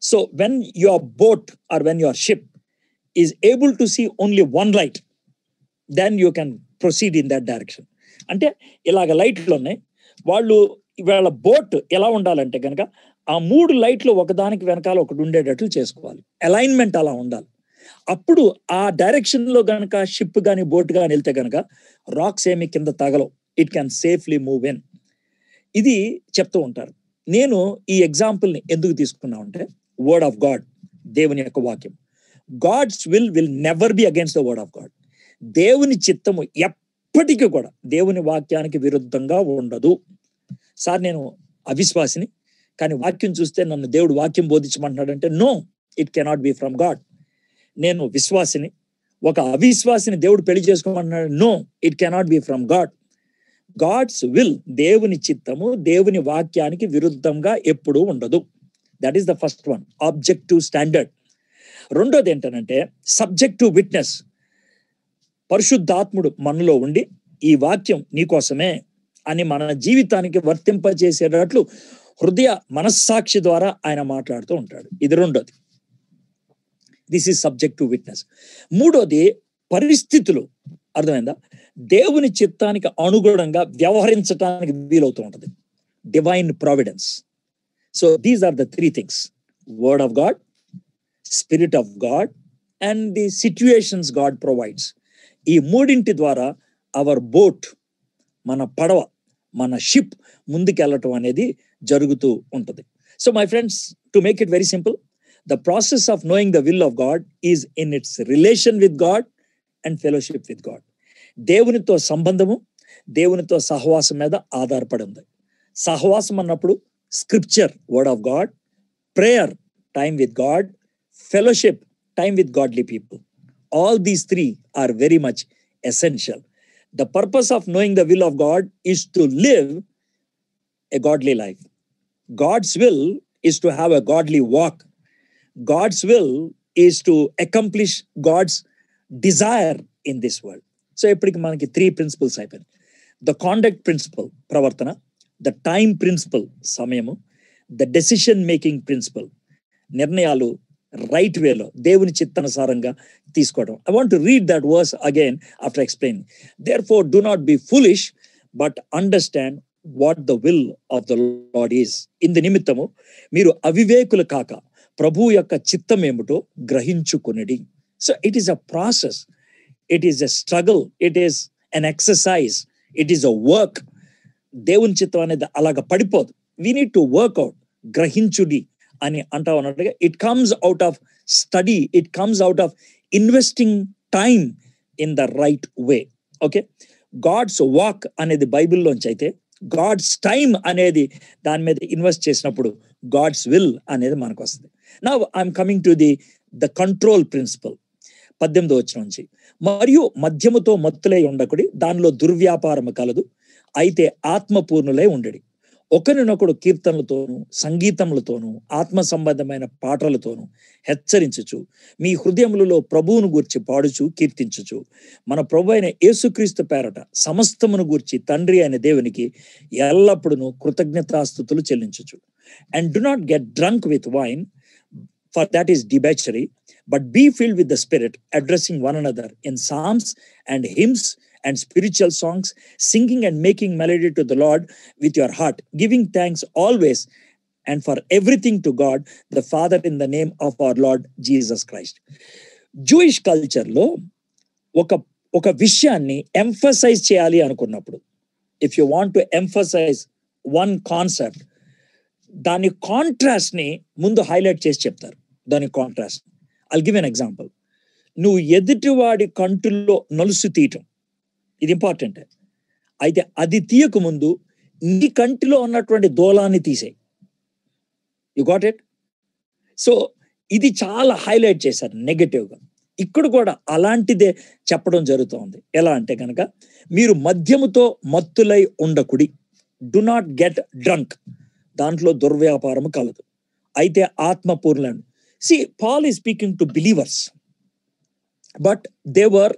So when your boat or when your ship is able to see only 1 light, then you can proceed in that direction. అంటే ఇలాగ లైట్లు ఉన్నాయి. వాళ్ళు వాళ్ళ boat ఎలా ఉండాలంటే కనుక ఆ 3 lights ఒకదానికి వెనకాల ఒకటి ఉండేటట్లు చేసుకోవాలి. అలైన్మెంట్ అలా ఉండాలి. అప్పుడు ఆ డైరెక్షన్ లో గనక షిప్ కానీ బోట్ కానీ వెళ్తే కనుక రాక్స్ ఏమి కింద తగలవు. It can safely move in. ఇది చెప్తూ ఉంటారు. నేను ఈ ఎగ్జాంపుల్ని ఎందుకు తీసుకున్నా అంటే, వర్డ్ ఆఫ్ గాడ్, దేవుని యొక్క వాక్యం. God's will never be against the word of God. దేవుని చిత్తము ఎప్పటికీ కూడా దేవుని వాక్యానికి విరుద్ధంగా ఉండదు. సార్ నేను అవిశ్వాసిని, కానీ వాక్యం చూస్తే నన్ను దేవుడు వాక్యం బోధించమంటున్నాడంటే, no, it cannot be from God. నేను విశ్వాసిని, ఒక అవిశ్వాసిని దేవుడు పెళ్లి చేసుకోమంటున్నాడు, no, it cannot be from God. God's will, దేవుని చిత్తము దేవుని వాక్యానికి విరుద్ధంగా ఎప్పుడూ ఉండదు. That is the first one, objective standard. రెండోది ఏంటంటే సబ్జెక్టివ్ విట్నెస్. పరిశుద్ధాత్ముడు మనలో ఉండి ఈ వాక్యం నీకోసమే అని మన జీవితానికి వర్తింపజేసేటట్లు హృదయ మనస్సాక్షి ద్వారా ఆయన మాట్లాడుతూ ఉంటాడు. ఇది రెండోది. This is subjective witness. మూడోది పరిస్థితులు. అర్థమైందా? దేవుని చిత్తానికి అనుగుణంగా వ్యవహరించడానికి వీలవుతూ ఉంటుంది. Divine providence. So these are the 3 things: word of God, spirit of God, and the situations God provides. ఈ మూడింటి ద్వారా అవర్ బోట్, మన పడవ, మన షిప్ ముందుకెళ్ళటం అనేది జరుగుతూ ఉంటుంది. So my friends, to make it very simple, the process of knowing the will of God is in it's relation with God and fellowship with God. దేవునితో సంబంధము, దేవునితో సహవాసం మీద ఆధారపడి ఉంది. సహవాసం అన్నప్పుడు scripture, word of God; prayer, time with God; fellowship, time with godly people. All these 3 are very much essential. The purpose of knowing the will of God is to live a godly life. God's will is to have a godly walk. God's will is to accomplish God's desire in this world. So ఇప్పటికి మనకి 3 principles అయిపోయాయి. The conduct principle, ప్రవర్తన; the time principle, సమయము; the decision making principle, నిర్ణయాలు right వేలో దేవుని చిత్తానుసారంగా తీసుకోవడం. I want to read that verse again after explaining. Therefore do not be foolish but understand what the will of the Lord is. ఇందు నిమిత్తము మీరు అవివేకులు కాక ప్రభు యొక్క చిత్తం ఏమిటో గ్రహించుకొనిడి. So it is a process, it is a struggle, it is an exercise, it is a work. దేవుని చిత్తం అనేది అలాగ పడిపోదు. We need to work out. గ్రహించుడి అని అంటా ఉన్నట్టుగా it comes out of study, it comes out of investing time in the right way. Okay, God's walk అనేది బైబిల్లోంచి అయితే, గాడ్స్ టైమ్ అనేది దాని మీద ఇన్వెస్ట్ చేసినప్పుడు గాడ్స్ విల్ అనేది మనకు వస్తుంది. Now I'm coming to the control principle. 18వ వచనం నుంచి, మరియు మద్యముతో మత్తులై ఉండకుడి, దానిలో దుర్వ్యాపారము కలదు, అయితే ఆత్మపూర్ణులై ఉండడి. ఒకరినొకడు కీర్తనలతోనూ సంగీతములతోనూ ఆత్మ సంబంధమైన పాటలతోనూ హెచ్చరించుచు మీ హృదయములలో ప్రభువును గూర్చి పాడుచు కీర్తించుచు మన ప్రభు అయిన యేసుక్రీస్తు పేరట సమస్తమును గూర్చి తండ్రి అయిన దేవునికి ఎల్లప్పుడూ కృతజ్ఞతాస్తుతులు చెల్లించుచు. And do not get drunk with wine, for that is debauchery, but be filled with the Spirit, addressing one another in psalms and hymns and spiritual songs, singing and making melody to the Lord with your heart, giving thanks always and for everything to God the Father in the name of our Lord Jesus Christ. Jewish culture లో ఒక విషయాన్ని emphasize చేయాలి అనుకున్నప్పుడు, if you want to emphasize one concept, దాని contrast ని ముందు highlight చేసి చెప్తారు. దాని contrast I'll give an example. నువ్వు ఎదుటివాడి కంటుల్లో నలుసు తీయటం, ఇది ఇంపార్టెంట్. అయితే అది తీయక ముందు నీ కంటిలో ఉన్నటువంటి దూలాన్ని తీసేయి. You got it? సో ఇది చాలా హైలైట్ చేశారు నెగటివ్గా. ఇక్కడ కూడా అలాంటిదే చెప్పడం జరుగుతుంది. ఎలా అంటే కనుక, మీరు మద్యముతో మత్తులై ఉండకుడి, డు నాట్ గెట్ డ్రంక్, దాంట్లో దుర్వ్యాపారము కలదు, అయితే ఆత్మపూర్ణులను. See, Paul is speaking to believers, but they were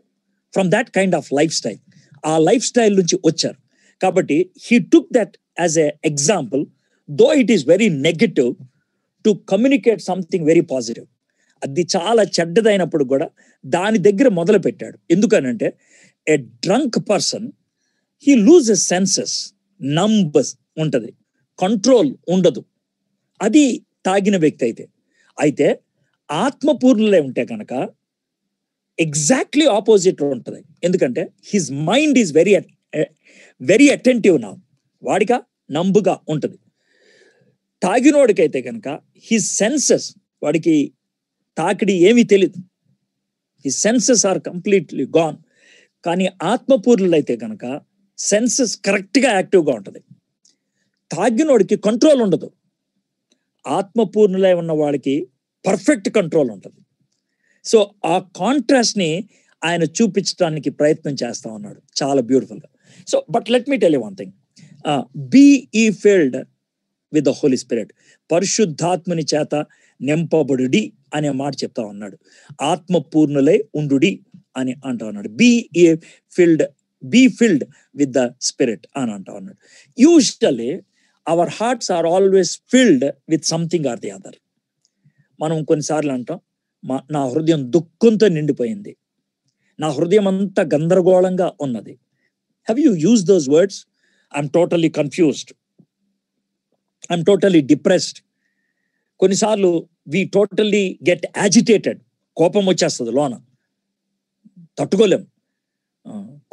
from that kind of lifestyle. ఆ లైఫ్ స్టైల్ నుంచి వచ్చారు కాబట్టి he took that as a example, though it is very negative, to communicate something very positive. అది చాలా చెడ్డదైనప్పుడు కూడా దాని దగ్గర మొదలు పెట్టాడు. ఎందుకనంటే a drunk person, he loses senses, numbers ఉంటది, కంట్రోల్ ఉండదు. అది తాగిన వ్యక్తి అయితే ఆత్మపూర్ణులే ఉంటే కనుక ఎగ్జాక్ట్లీ ఆపోజిట్ ఉంటుంది. ఎందుకంటే his mind is very attentive నా, వాడిగా నంబుగా ఉంటుంది. తాగినోడికైతే కనుక హిజ్ సెన్సెస్, వాడికి తాకిడి ఏమీ తెలియదు, his senses are completely gone. కానీ ఆత్మపూర్ణులైతే కనుక సెన్సెస్ కరెక్ట్గా యాక్టివ్గా ఉంటుంది. తాగినోడికి కంట్రోల్ ఉండదు, ఆత్మపూర్ణులై ఉన్న వాడికి పర్ఫెక్ట్ కంట్రోల్ ఉంటుంది. సో ఆ కాంట్రాస్ట్ని ఆయన చూపించడానికి ప్రయత్నం చేస్తా ఉన్నాడు చాలా బ్యూటిఫుల్గా. So but let me tell you one thing, be ఈ filled with the Holi Spirit, పరిశుద్ధాత్మని చేత నింపబడుడి అనే మాట చెప్తా ఉన్నాడు. ఆత్మపూర్ణులై ఉండుడి అని అంటా ఉన్నాడు. Be filled with the spirit అని అంటా ఉన్నాడు. Usually our hearts are always filled with something or the other. మనం కొన్నిసార్లు అంటాం, నా హృదయం దుఃఖంతో నిండిపోయింది, నా హృదయం అంతా గందరగోళంగా ఉన్నది. Have you use those words? I'm totally confused, I'm totally depressed. కొన్నిసార్లు వి టోటల్లీ గెట్ యాజిటేటెడ్, కోపం వచ్చేస్తుంది లోన, తట్టుకోలేం.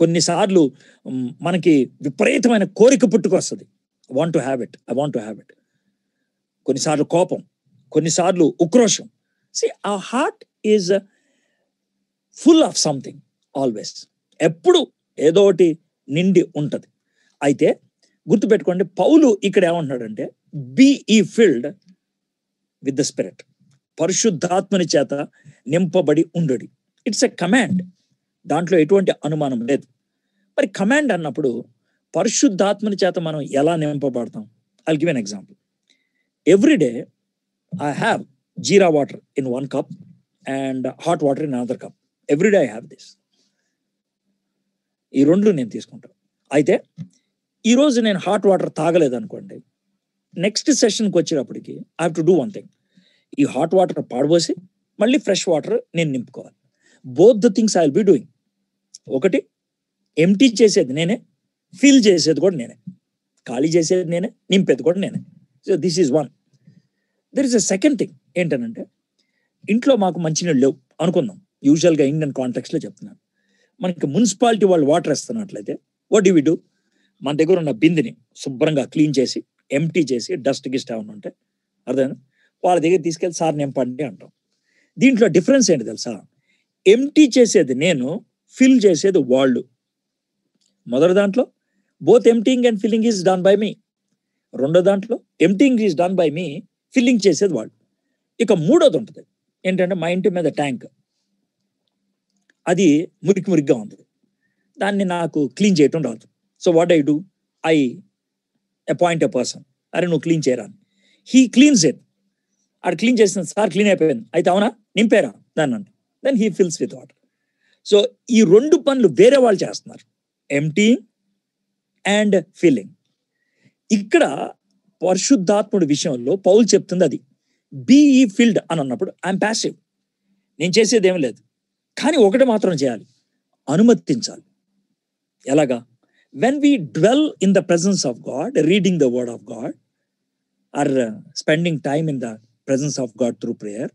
కొన్నిసార్లు మనకి విపరీతమైన కోరిక పుట్టుకొస్తుంది, I want to have it. కొన్నిసార్లు కోపం, కొన్నిసార్లు ఉక్రోషం. See, our heart is full of something always. ఎప్పుడు ఏదో ఒకటి నిండి ఉంటది. అయితే గుర్తుపెట్టుకోండి, పౌలు ఇక్కడ ఏమంటున్నాడంటే బీ ఈ ఫిల్డ్ విత్ ద స్పిరిట్, పరిశుద్ధాత్మని చేత నింపబడి ఉండడి. ఇట్స్ ఎ కమాండ్, దాంట్లో ఎటువంటి అనుమానం లేదు. మరి కమాండ్ అన్నప్పుడు పరిశుద్ధాత్మని చేత మనం ఎలా నింపబడతాం? I'll give an example. Every day I have jeera water in 1 cup and hot water in another cup. Every day I have this. ఈ రెండు నేను తీసుకుంటాను. అయితే ఈరోజు నేను హాట్ వాటర్ తాగలేదు అనుకోండి, నెక్స్ట్ సెషన్కి వచ్చేటప్పటికి I have to do one thing. ఈ హాట్ వాటర్ పాడబోసి మళ్ళీ ఫ్రెష్ వాటర్ నేను నింపుకోవాలి. Both the things I will be doing. ఒకటి ఎంటీ చేసేది నేనే, ఫిల్ చేసేది కూడా నేనే, ఖాళీ చేసేది నేనే, నింపేది కూడా నేనే. So this is one. There is a second thing. ఏంటనంటే, ఇంట్లో మాకు మంచినీళ్ళు లేవు అనుకుందాం, యూజువల్గా ఇండియన్ కాంటెక్స్లో చెప్తున్నాను. మనకి మున్సిపాలిటీ వాళ్ళు వాటర్ ఇస్తున్నట్లయితే వాట్ డు వి డూ? మన దగ్గర ఉన్న బిందెని శుభ్రంగా క్లీన్ చేసి ఎంటీ చేసి డస్ట్ గిస్ట్ ఏమైనా ఉంటే అర్థం వాళ్ళ దగ్గర తీసుకెళ్ళి సార్ నింపండి అంటాం. దీంట్లో డిఫరెన్స్ ఏంటి తెలుసా? ఎంటీ చేసేది నేను, ఫిల్ చేసేది వాళ్ళు. మొదటి దాంట్లో both emptying and filling is done by me. రెండో దాంట్లో emptying is done by me, filling చేసేది వాళ్ళు. ఇక మూడోది ఉంటుంది ఏంటంటే, మా ఇంటి మీద ట్యాంక్, అది మురికిగా ఉంది, దాన్ని నాకు క్లీన్ చేయటం రాదు. So what I do? I appoint a person, అరే నువ్వు క్లీన్ చేయరా అని. He cleans it. ఆడు క్లీన్ చేసిన, సార్ క్లీన్ అయిపోయింది, అయితే అవునా నింపారా దాన్ని అంట. Then he fills with water. సో ఈ 2 పనులు వేరే వాళ్ళు చేస్తున్నారు, ఎంప్టీయింగ్ అండ్ ఫిల్లింగ్. ఇక్కడ పరిశుద్ధాత్ముడి విషయంలో పౌలు చెప్తుంది అది, బీ ఈ ఫిల్డ్ అని అన్నప్పుడు ఐఎమ్ ప్యాసివ్, నేను చేసేది ఏమీ లేదు. కానీ ఒకటి మాత్రం చేయాలి, అనుమతించాలి. ఎలాగా? When we dwell in the presence of God, reading the word of God or spending time in the presence of God through prayer,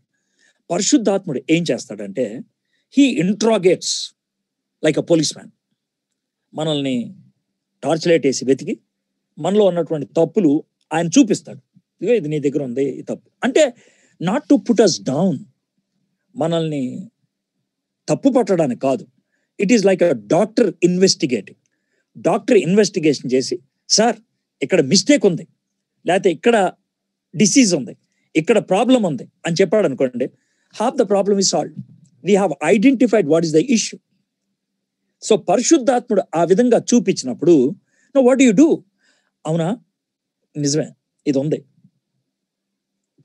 పరిశుద్ధాత్ముడు ఏం చేస్తాడంటే he interrogates like a policeman. మనల్ని టార్చ్ లైట్ వేసి వెతికి మనలో ఉన్నటువంటి తప్పులు ఆయన చూపిస్తాడు. ఇదిగో ఇది నీ దగ్గర ఉంది ఈ తప్పు అంటే, not to put us down, మనల్ని తప్పు పట్టడానికి కాదు. It is like a doctor investigating. Doctor investigation చేసి, సార్ ఇక్కడ మిస్టేక్ ఉంది, లేకపోతే ఇక్కడ డిసీజ్ ఉంది, ఇక్కడ ప్రాబ్లం ఉంది అని చెప్పాడు అనుకోండి, half the problem is solved. We have identified what is the issue. So పరిశుద్ధాత్ముడు ఆ విధంగా చూపించినప్పుడు, నో వాట్ యు డూ, అవునా నిజమే ఇది ఉంది,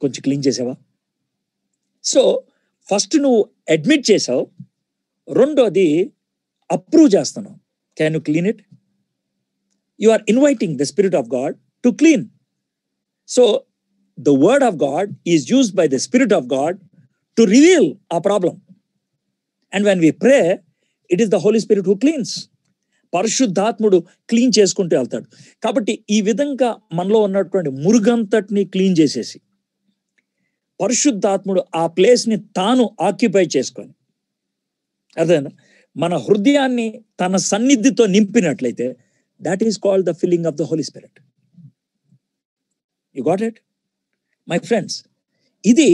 కొంచెం క్లీన్ చేసావా. సో ఫస్ట్ నువ్వు అడ్మిట్ చేసావు, రెండోది అప్రూవ్ చేస్తున్నావు, can you clean it. You are inviting the spirit of God to clean. So the word of God is used by the Spirit of God to reveal our problem. And when we pray, it is the Holy Spirit who cleans. పరిశుద్ధాత్ముడు clean చేసుకుంటూ వెళ్తాడు. కాబట్టి ఈ విధంగా మనలో ఉన్నటువంటి మురుగంతటిని clean చేసేసి, పరిశుద్ధాత్ముడు ఆ ప్లేస్ని తాను ఆక్యుపై చేసుకొని, అదేనా మన హృదయాన్ని తన సన్నిధితో నింపినట్లయితే, that is called the filling of the Holy Spirit. You got it? My friends, ఇది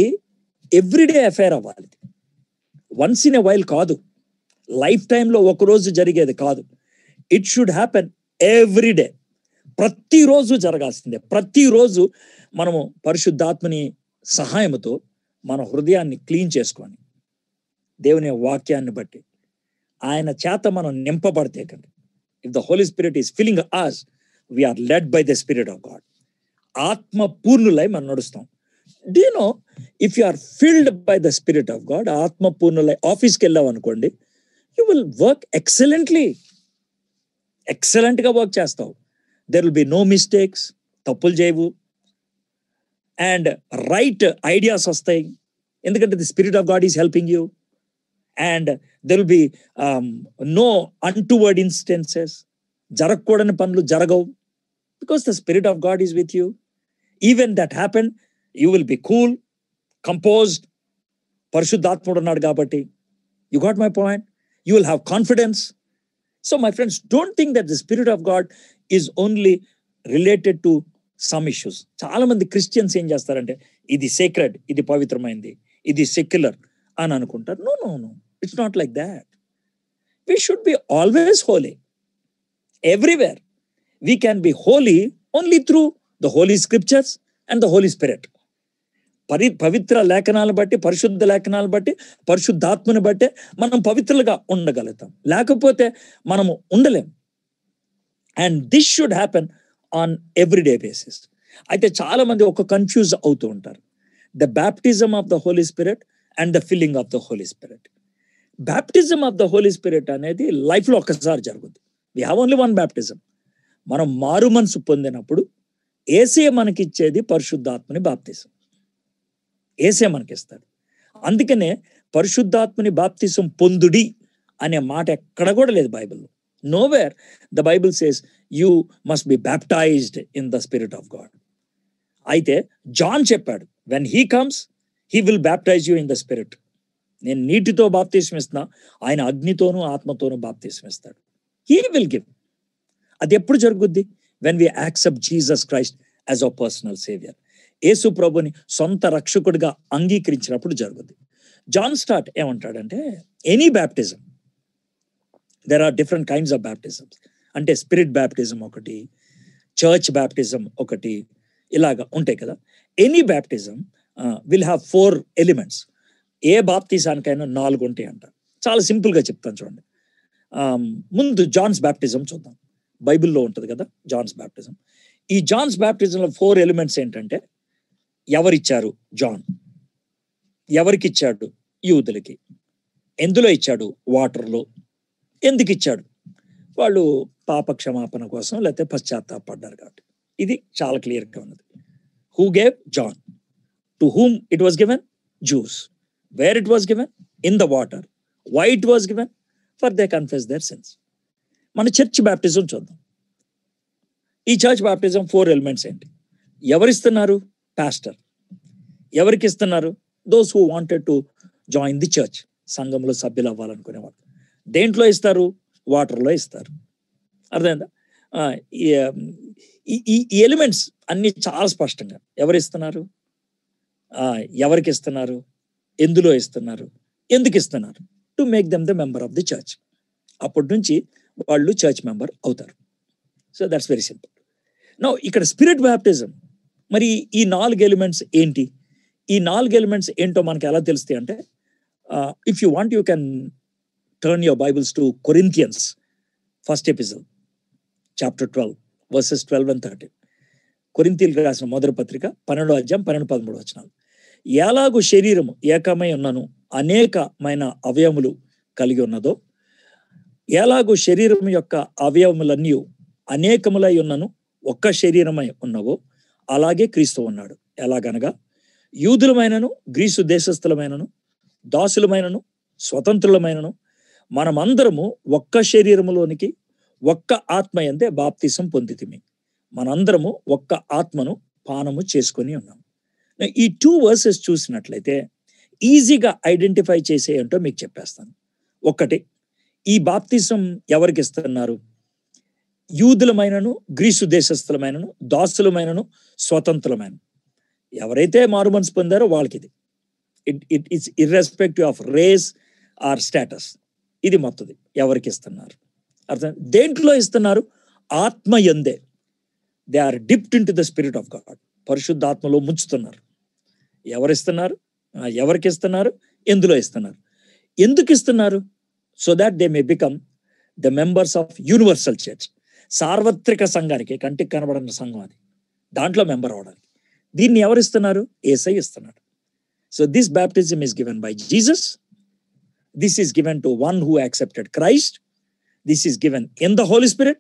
ఎవ్రీడే అఫైర్ అవ్వాలి, వన్స్ ఇన్ ఎ వైల్ కాదు, లైఫ్ టైంలో ఒకరోజు జరిగేది కాదు. ఇట్ షుడ్ హ్యాపెన్ ఎవ్రీడే, ప్రతిరోజు జరగాల్సిందే. ప్రతిరోజు మనము పరిశుద్ధాత్మని సహాయంతో మన హృదయాన్ని క్లీన్ చేసుకొని, దేవుని వాక్యాన్ని బట్టి ఆయన చేత మనం నింపబడితే కండి, if the Holi spirit is filling us, we are led by the spirit of God. ఆత్మ పూర్ణులై మనం నడుస్తాం. Do you know, if you are filled by the spirit of God, ఆత్మ పూర్ణులై ఆఫీస్కి వెళ్ళావు అనుకోండి, యూ విల్ వర్క్ ఎక్సలెంట్లీ, ఎక్సలెంట్గా వర్క్ చేస్తావు. There will be no mistakes, తప్పులు చేయవు, అండ్ రైట్ ఐడియాస్ వస్తాయి, ఎందుకంటే the spirit of God is helping you. And there will be no untoward instances, జరగకూడని పనులు జరగవు, because the Spirit of God is with you. Even that happened, you will be cool, composed. పరిశుద్ధాత్ముడు ఉన్నాడు కాబట్టి. You got my point? You will have confidence. So my friends, don't think that the Spirit of God is only related to some issues. చాలా మంది Christians ఏం చేస్తారంటే, ఇది sacred, ఇది పవిత్రమైంది, ఇది సెక్యులర్ అని అనుకుంటారు. No, no, no. It's not like that. We should be always holy, everywhere. We can be holy only through the Holy Scriptures and the Holy Spirit. పవిత్ర లేఖనాలను బట్టి, పరిశుద్ధ లేఖనాలను బట్టి, పరిశుద్ధాత్మని బట్టి మనం పవిత్రులుగా ఉండగలుగుతాం, లేకపోతే మనము ఉండలేం. And this should happen on everyday basis. అయితే చాలా మంది ఒక కన్ఫ్యూజ్ అవుతూ ఉంటారు, the baptism of the Holi Spirit and the filling of the Holi Spirit. Baptism of the Holi Spirit అనేది లైఫ్లో ఒక్కసారి జరుగుతుంది. We have only one baptism. మనం మారు మనసు పొందినప్పుడు యేసే మనకిచ్చేది పరిశుద్ధాత్మని బాప్తిసం, యేసే మనకిస్తాడు. అందుకనే పరిశుద్ధాత్మని బాప్తిసం పొందుడి అనే మాట ఎక్కడ కూడా లేదు బైబిల్లో. Nowhere the Bible says you must be baptised in the spirit of God. అయితే జాన్ చెప్పాడు, when he comes he will baptise you in the spirit. నేను నీటితో బాప్తిసం ఇస్తున్నా, ఆయన అగ్నితోనూ ఆత్మతోనూ బాప్తిసం ఇస్తాడు. He will give. అది ఎప్పుడు జరుగుద్ది? When we accept Jesus Christ as our personal saviour. యేసు ప్రభుని సొంత రక్షకుడిగా అంగీకరించినప్పుడు జరుగుద్ది. జాన్ స్టార్ట్ ఏమంటాడంటే, any baptism, there are different kinds of baptisms. అంటే స్పిరిట్ బ్యాప్టిజం ఒకటి, చర్చ్ బ్యాప్టిజం ఒకటి, ఇలాగా ఉంటాయి కదా. Any baptism will have 4 elements. ఏ బాప్తిజానికైనా 4 ఉంటాయి అంట. చాలా సింపుల్గా చెప్తాను చూడండి. ముందు జాన్స్ బ్యాప్టిజం చూద్దాం. బైబిల్లో ఉంటుంది కదా జాన్స్ బ్యాప్టిజం. ఈ జాన్స్ బ్యాప్టిజంలో 4 ఎలిమెంట్స్ ఏంటంటే, ఎవరిచ్చారు? జాన్. ఎవరికి ఇచ్చాడు? యూదులకి. ఎందులో ఇచ్చాడు? వాటర్లో. ఎందుకు ఇచ్చాడు? వాళ్ళు పాప క్షమాపణ కోసం లేకపోతే పశ్చాత్తాపడ్డారు కాబట్టి. ఇది చాలా క్లియర్గా ఉన్నది. Who gave? John. To whom it was given? Jews. Where it was given? In the water. Why it was given? For they confess their sins. మన చర్చ్ బ్యాప్టిజం చూద్దాం. ఈ చర్చ్ బ్యాప్టిజం 4 ఎలిమెంట్స్ ఏంటి? ఎవరిస్తున్నారు? పాస్టర్. ఎవరికి ఇస్తున్నారు? Those who wanted to join the church. సంఘంలో సభ్యులు అవ్వాలనుకునేవాళ్ళు. దేంట్లో ఇస్తారు? వాటర్లో ఇస్తారు. అర్థమైందా? ఈ ఎలిమెంట్స్ అన్ని చాలా స్పష్టంగా ఎవరిస్తున్నారు, ఎవరికి ఇస్తున్నారు, ఎందులో ఇస్తున్నారు, ఎందుకు ఇస్తున్నారు? To make them the member of the church. అప్పటి నుంచి వాళ్ళు చర్చ్ మెంబర్ అవుతారు. So that's very simple. Now ఇక్కడ స్పిరిట్ బ్యాప్టిజం, మరి ఈ 4 ఎలిమెంట్స్ ఏంటి? ఈ 4 ఎలిమెంట్స్ ఏంటో మనకి ఎలా తెలుస్తాయి అంటే, if you want you can turn your Bibles to Corinthians first episode chapter 12 versus 12 and 13. కొరింథీయులకు రాసిన మొదటి పత్రిక 12వ అధ్యాయం 12-13 వచనాలు. ఎలాగూ శరీరము ఏకమై ఉన్నను అనేకమైన అవయములు కలిగి ఉన్నదో, ఎలాగూ శరీరం యొక్క అవయవములన్నీ అనేకములై ఉన్నను ఒక్క శరీరమై ఉన్నవో, అలాగే క్రీస్తు ఉన్నాడు. ఎలాగనగా యూదులమైనను గ్రీసు దేశస్థులమైనను దాసులమైనను స్వతంత్రులమైనను మనమందరము ఒక్క శరీరములోనికి ఒక్క ఆత్మ యందే బాప్తిసం పొందితిమి. మనందరము ఒక్క ఆత్మను పానము చేసుకొని ఉన్నాం. ఈ 2 వర్సెస్ చూసినట్లయితే ఈజీగా ఐడెంటిఫై చేసే ఏంటో మీకు చెప్పేస్తాను. ఒకటి, ఈ బాప్తిసం ఎవరికి ఇస్తున్నారు? యూదులమైనను గ్రీసు దేశస్థులమైనను దాసులమైనను స్వతంత్రులమైన ఎవరైతే మారుమనసు పొందారో వాళ్ళకి ఇది. It is irrespective of race or status. ఇది మొత్తది ఎవరికి ఇస్తున్నారు. అర్థం? దేంట్లో ఇస్తున్నారు? ఆత్మ యందే. They are dipped into the spirit of God. పరిశుద్ధాత్మలో ముంచుతున్నారు. ఎవరిస్తున్నారు? ఎవరికి ఇస్తున్నారు? ఎందులో ఇస్తున్నారు? ఎందుకు ఇస్తున్నారు? So that they may become the members of universal church. సార్వత్రిక సంఘానికి, కంటికి కనబడిన సంఘం అది, దాంట్లో మెంబర్ అవడానికి. దీన్ని ఎవరిస్తున్నారు? యేసై ఇస్తున్నాడు. So this baptism is given by Jesus. This is given to one who accepted Christ. This is given in the Holy Spirit.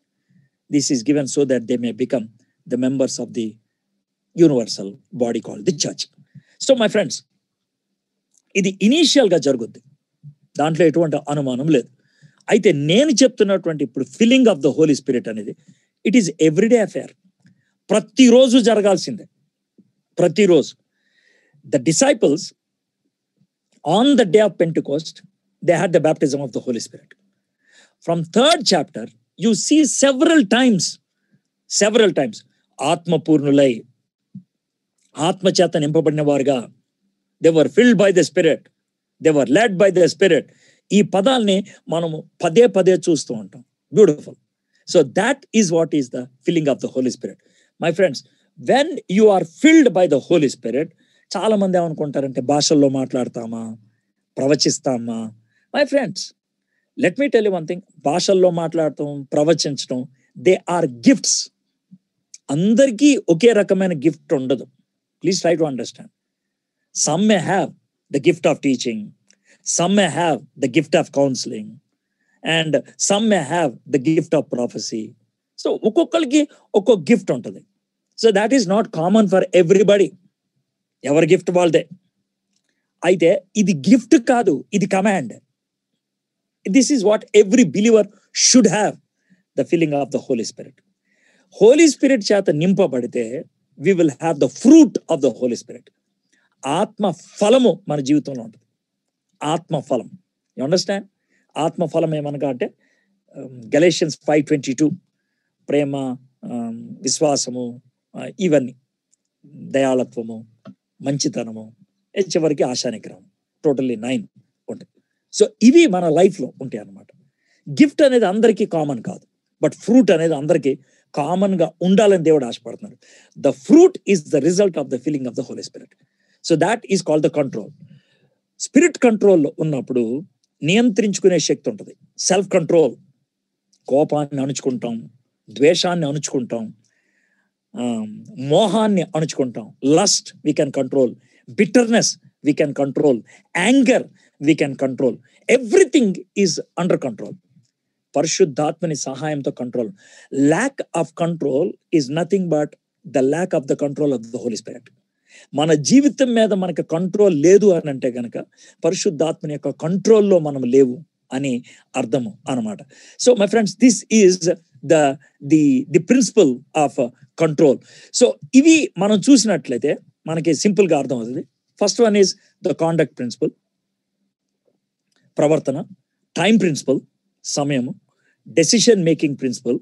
This is given so that they may become the members of the universal body called the church. So my friends, ఇది ఇనీషియల్గా జరుగుద్ది, దాంట్లో ఎటువంటి అనుమానం లేదు. అయితే నేను చెప్తున్నటువంటి ఇప్పుడు filling of the Holi Spirit అనేది ఇట్ ఈస్ ఎవ్రీడే అఫేర్. ప్రతిరోజు జరగాల్సిందే, ప్రతిరోజు. The disciples on the day of Pentecost they had the baptism of the Holi Spirit. From 3rd chapter, you see several times, ఆత్మ పూర్ణులై ఆత్మ చేత నింపబడిన వారుగా, they were filled by the Spirit, they were led by the Spirit. ఈ పదాల్ని మనము పదే పదే చూస్తూ ఉంటాం. Beautiful. So that is what is the filling of the Holy Spirit. My friends, when you are filled by the Holy Spirit, చాలా మంది ఏమనుకుంటారంటే భాషల్లో మాట్లాడతామా, ప్రవచిస్తామా? My friends, let me tell you one thing. భాషల్లో మాట్లాడటం, ప్రవచించడం, దే ఆర్ గిఫ్ట్స్. అందరికీ ఒకే రకమైన gift ఉండదు. Please try to understand. Some may have the gift of teaching, some may have the gift of counselling, and some may have the gift of prophecy. So ఒక్కొక్కరికి ఒక్కొక్క gift ఉంటుంది. So that is not common for everybody. ఎవరి gift వాళ్ళదే. అయితే ఇది gift కాదు, ఇది command. This is what every believer should have, the filling of the Holy Spirit. Holy Spirit చేత నింపబడితే we will have the fruit of the Holy Spirit. ఆత్మ ఫలము మన జీవితంలో ఉంటుంది. ఆత్మ ఫలం. You understand? ఆత్మ ఫలం ఏమనగా అంటే గలేషియన్స్ 5:22 ప్రేమ, విశ్వాసము, ఇవన్నీ, దయాళత్వము, మంచితనము, చివరికి ఆశానిగ్రహం, టోటల్లీ 9 ఉంటుంది. సో ఇవి మన లైఫ్లో ఉంటాయి అన్నమాట. గిఫ్ట్ అనేది అందరికీ కామన్ కాదు, బట్ ఫ్రూట్ అనేది అందరికీ కామన్గా ఉండాలని దేవుడు ఆశపడుతున్నాడు. The fruit is the result of the filling of the Holi spirit. So that is called the control. Spirit కంట్రోల్లో ఉన్నప్పుడు నియంత్రించుకునే శక్తి ఉంటుంది. Self control. కోపాన్ని అణుచుకుంటాం, ద్వేషాన్ని అణుచుకుంటాం, మోహాన్ని అణుచుకుంటాం. Lust we can control, bitterness we can control, anger we can control, everything is under control. పరిశుద్ధాత్మని సహాయంతో control. Lack of control is nothing but the lack of the control of the Holi spirit. మన జీవితం మీద మనకి control లేదు అని అంటే కనుక పరిశుద్ధాత్మని యొక్క కంట్రోల్లో మనం లేవు అని అర్థము అన్నమాట. So my friends, this is the principle of control. So ఇవి మనం చూసినట్లయితే మనకి సింపుల్ గా అర్థం అవుతుంది. First one is the conduct principle, ప్రవర్తన. టైం ప్రిన్సిపల్, సమయము. డెసిషన్ మేకింగ్ ప్రిన్సిపల్,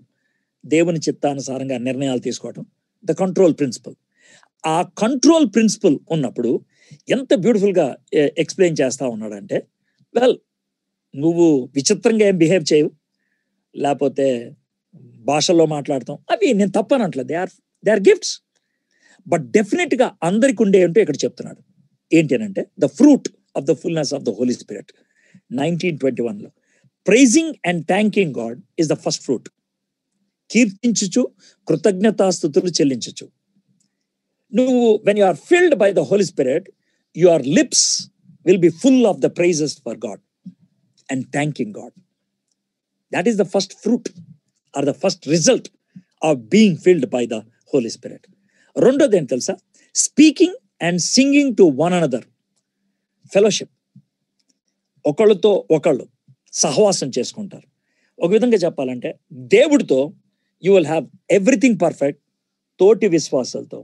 దేవుని చిత్తానుసారంగా నిర్ణయాలు తీసుకోవటం. The control principle. ఆ కంట్రోల్ ప్రిన్సిపల్ ఉన్నప్పుడు ఎంత బ్యూటిఫుల్ గా ఎక్స్ప్లెయిన్ చేస్తా ఉన్నాడంటే, వెల్, నువ్వు విచిత్రంగా ఏం బిహేవ్ చేయవు, లేకపోతే భాషల్లో మాట్లాడతాం, అవి నేను తప్పనట్లేదు, they are gifts. But definite గా అందరికి ఉండే ఏంటో ఇక్కడ చెప్తున్నాడు. ఏంటి అని అంటే, the fruit of the fullness of the Holi spirit. 1921లో praising and thanking God is the first fruit. కీర్తించుచు కృతజ్ఞతాస్తుతులు చెల్లించచ్చు. నువ్వు when you are filled by the Holy Spirit, your lips will be full of the praises for God and thanking God. That is the first fruit or the first result of being filled by the Holy Spirit. రెండోది ఏం తెలుసా? Speaking and singing to one another. Fellowship. ఒకళ్ళతో ఒకళ్ళు సహవాసం చేసుకుంటారు. ఒక విధంగా చెప్పాలంటే, దేవుడితో you will have everything perfect. తోటి విశ్వాసాలతో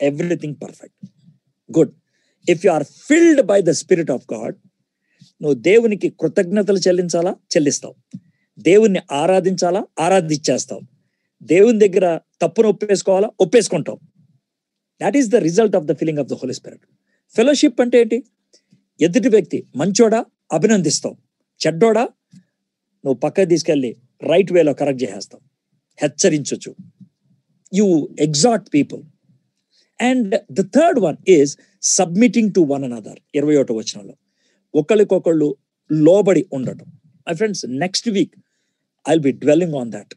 everything perfect. Good. If you are filled by the Spirit of God, నువ్వు దేవునికి కృతజ్ఞతలు చెల్లిస్తావు. దేవుణ్ణి ఆరాధించేస్తావు. దేవుని దగ్గర తప్పును ఒప్పేసుకుంటావు. That is the result of the feeling of the Holi spirit. Fellowship అంటే ఏంటి? ఎదుటి వ్యక్తి మంచోడా, అభినందిస్తావు. చెడ్డోడా, నువ్వు పక్కకి తీసుకెళ్ళి రైట్ వేలో కరెక్ట్ చేసేస్తావు, హెచ్చరించచ్చు. You exhort people. And the third one is submitting to one another. 21వ వచనంలో ఒకళ్ళకొకళ్ళు లోబడి ఉండటం. My friends, next week I'll be dwelling on that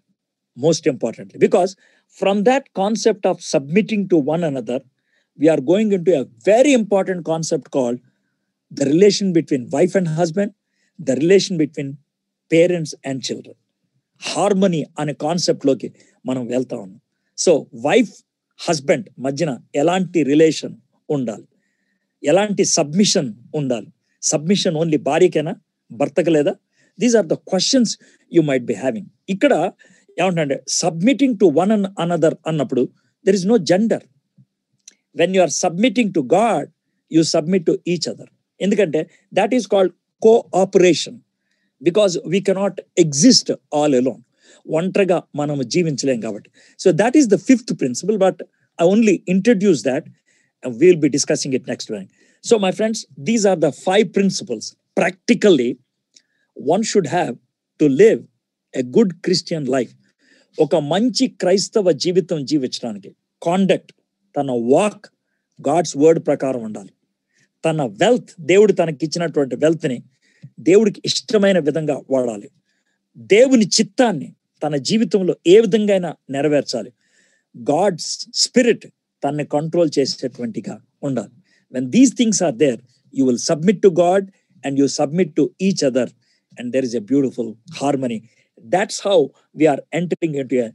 most importantly, because from that concept of submitting to one another we are going into a very important concept called the relation between wife and husband, the relation between parents and children. Harmony అనే concept లోకి మనం వెళ్తా ఉన్నాం. So wife husband మధ్యన ఎలాంటి relation ఉండాలి, ఎలాంటి submission ఉండాలి? సబ్మిషన్ ఓన్లీ భార్యకేనా, భర్తకు లేదా? These are the questions you might be having. ఇక్కడ ఏమంటే, సబ్మిటింగ్ టు వన్ అనదర్ అన్నప్పుడు there is no gender. When you are submitting to God, you submit to each other. ఎందుకంటే that is called cooperation. Because we cannot exist all alone. ఒంటరిగా మనం జీవించలేం కాబట్టి. So that is the fifth principle, but I only introduce that. We'll be discussing it next week. So my friends, these are the 5 principles practically one should have to live a good Christian life. ఒక మంచి క్రైస్తవ జీవితం జీవించడానికి conduct, తన walk God's word ప్రకారం ఉండాలి. తన wealth, దేవుడు తనకి ఇచ్చినటువంటి వెల్త్ని దేవుడికి ఇష్టమైన విధంగా వాడాలి. దేవుని చిత్తాన్ని తన జీవితంలో ఏ విధంగా అయినా నెరవేర్చాలి. గాడ్స్ స్పిరిట్ తనని కంట్రోల్ చేసేటువంటిగా ఉండాలి. When these things are there, you will submit to God and you submit to each other, and there is a beautiful harmony. That's how we are entering into a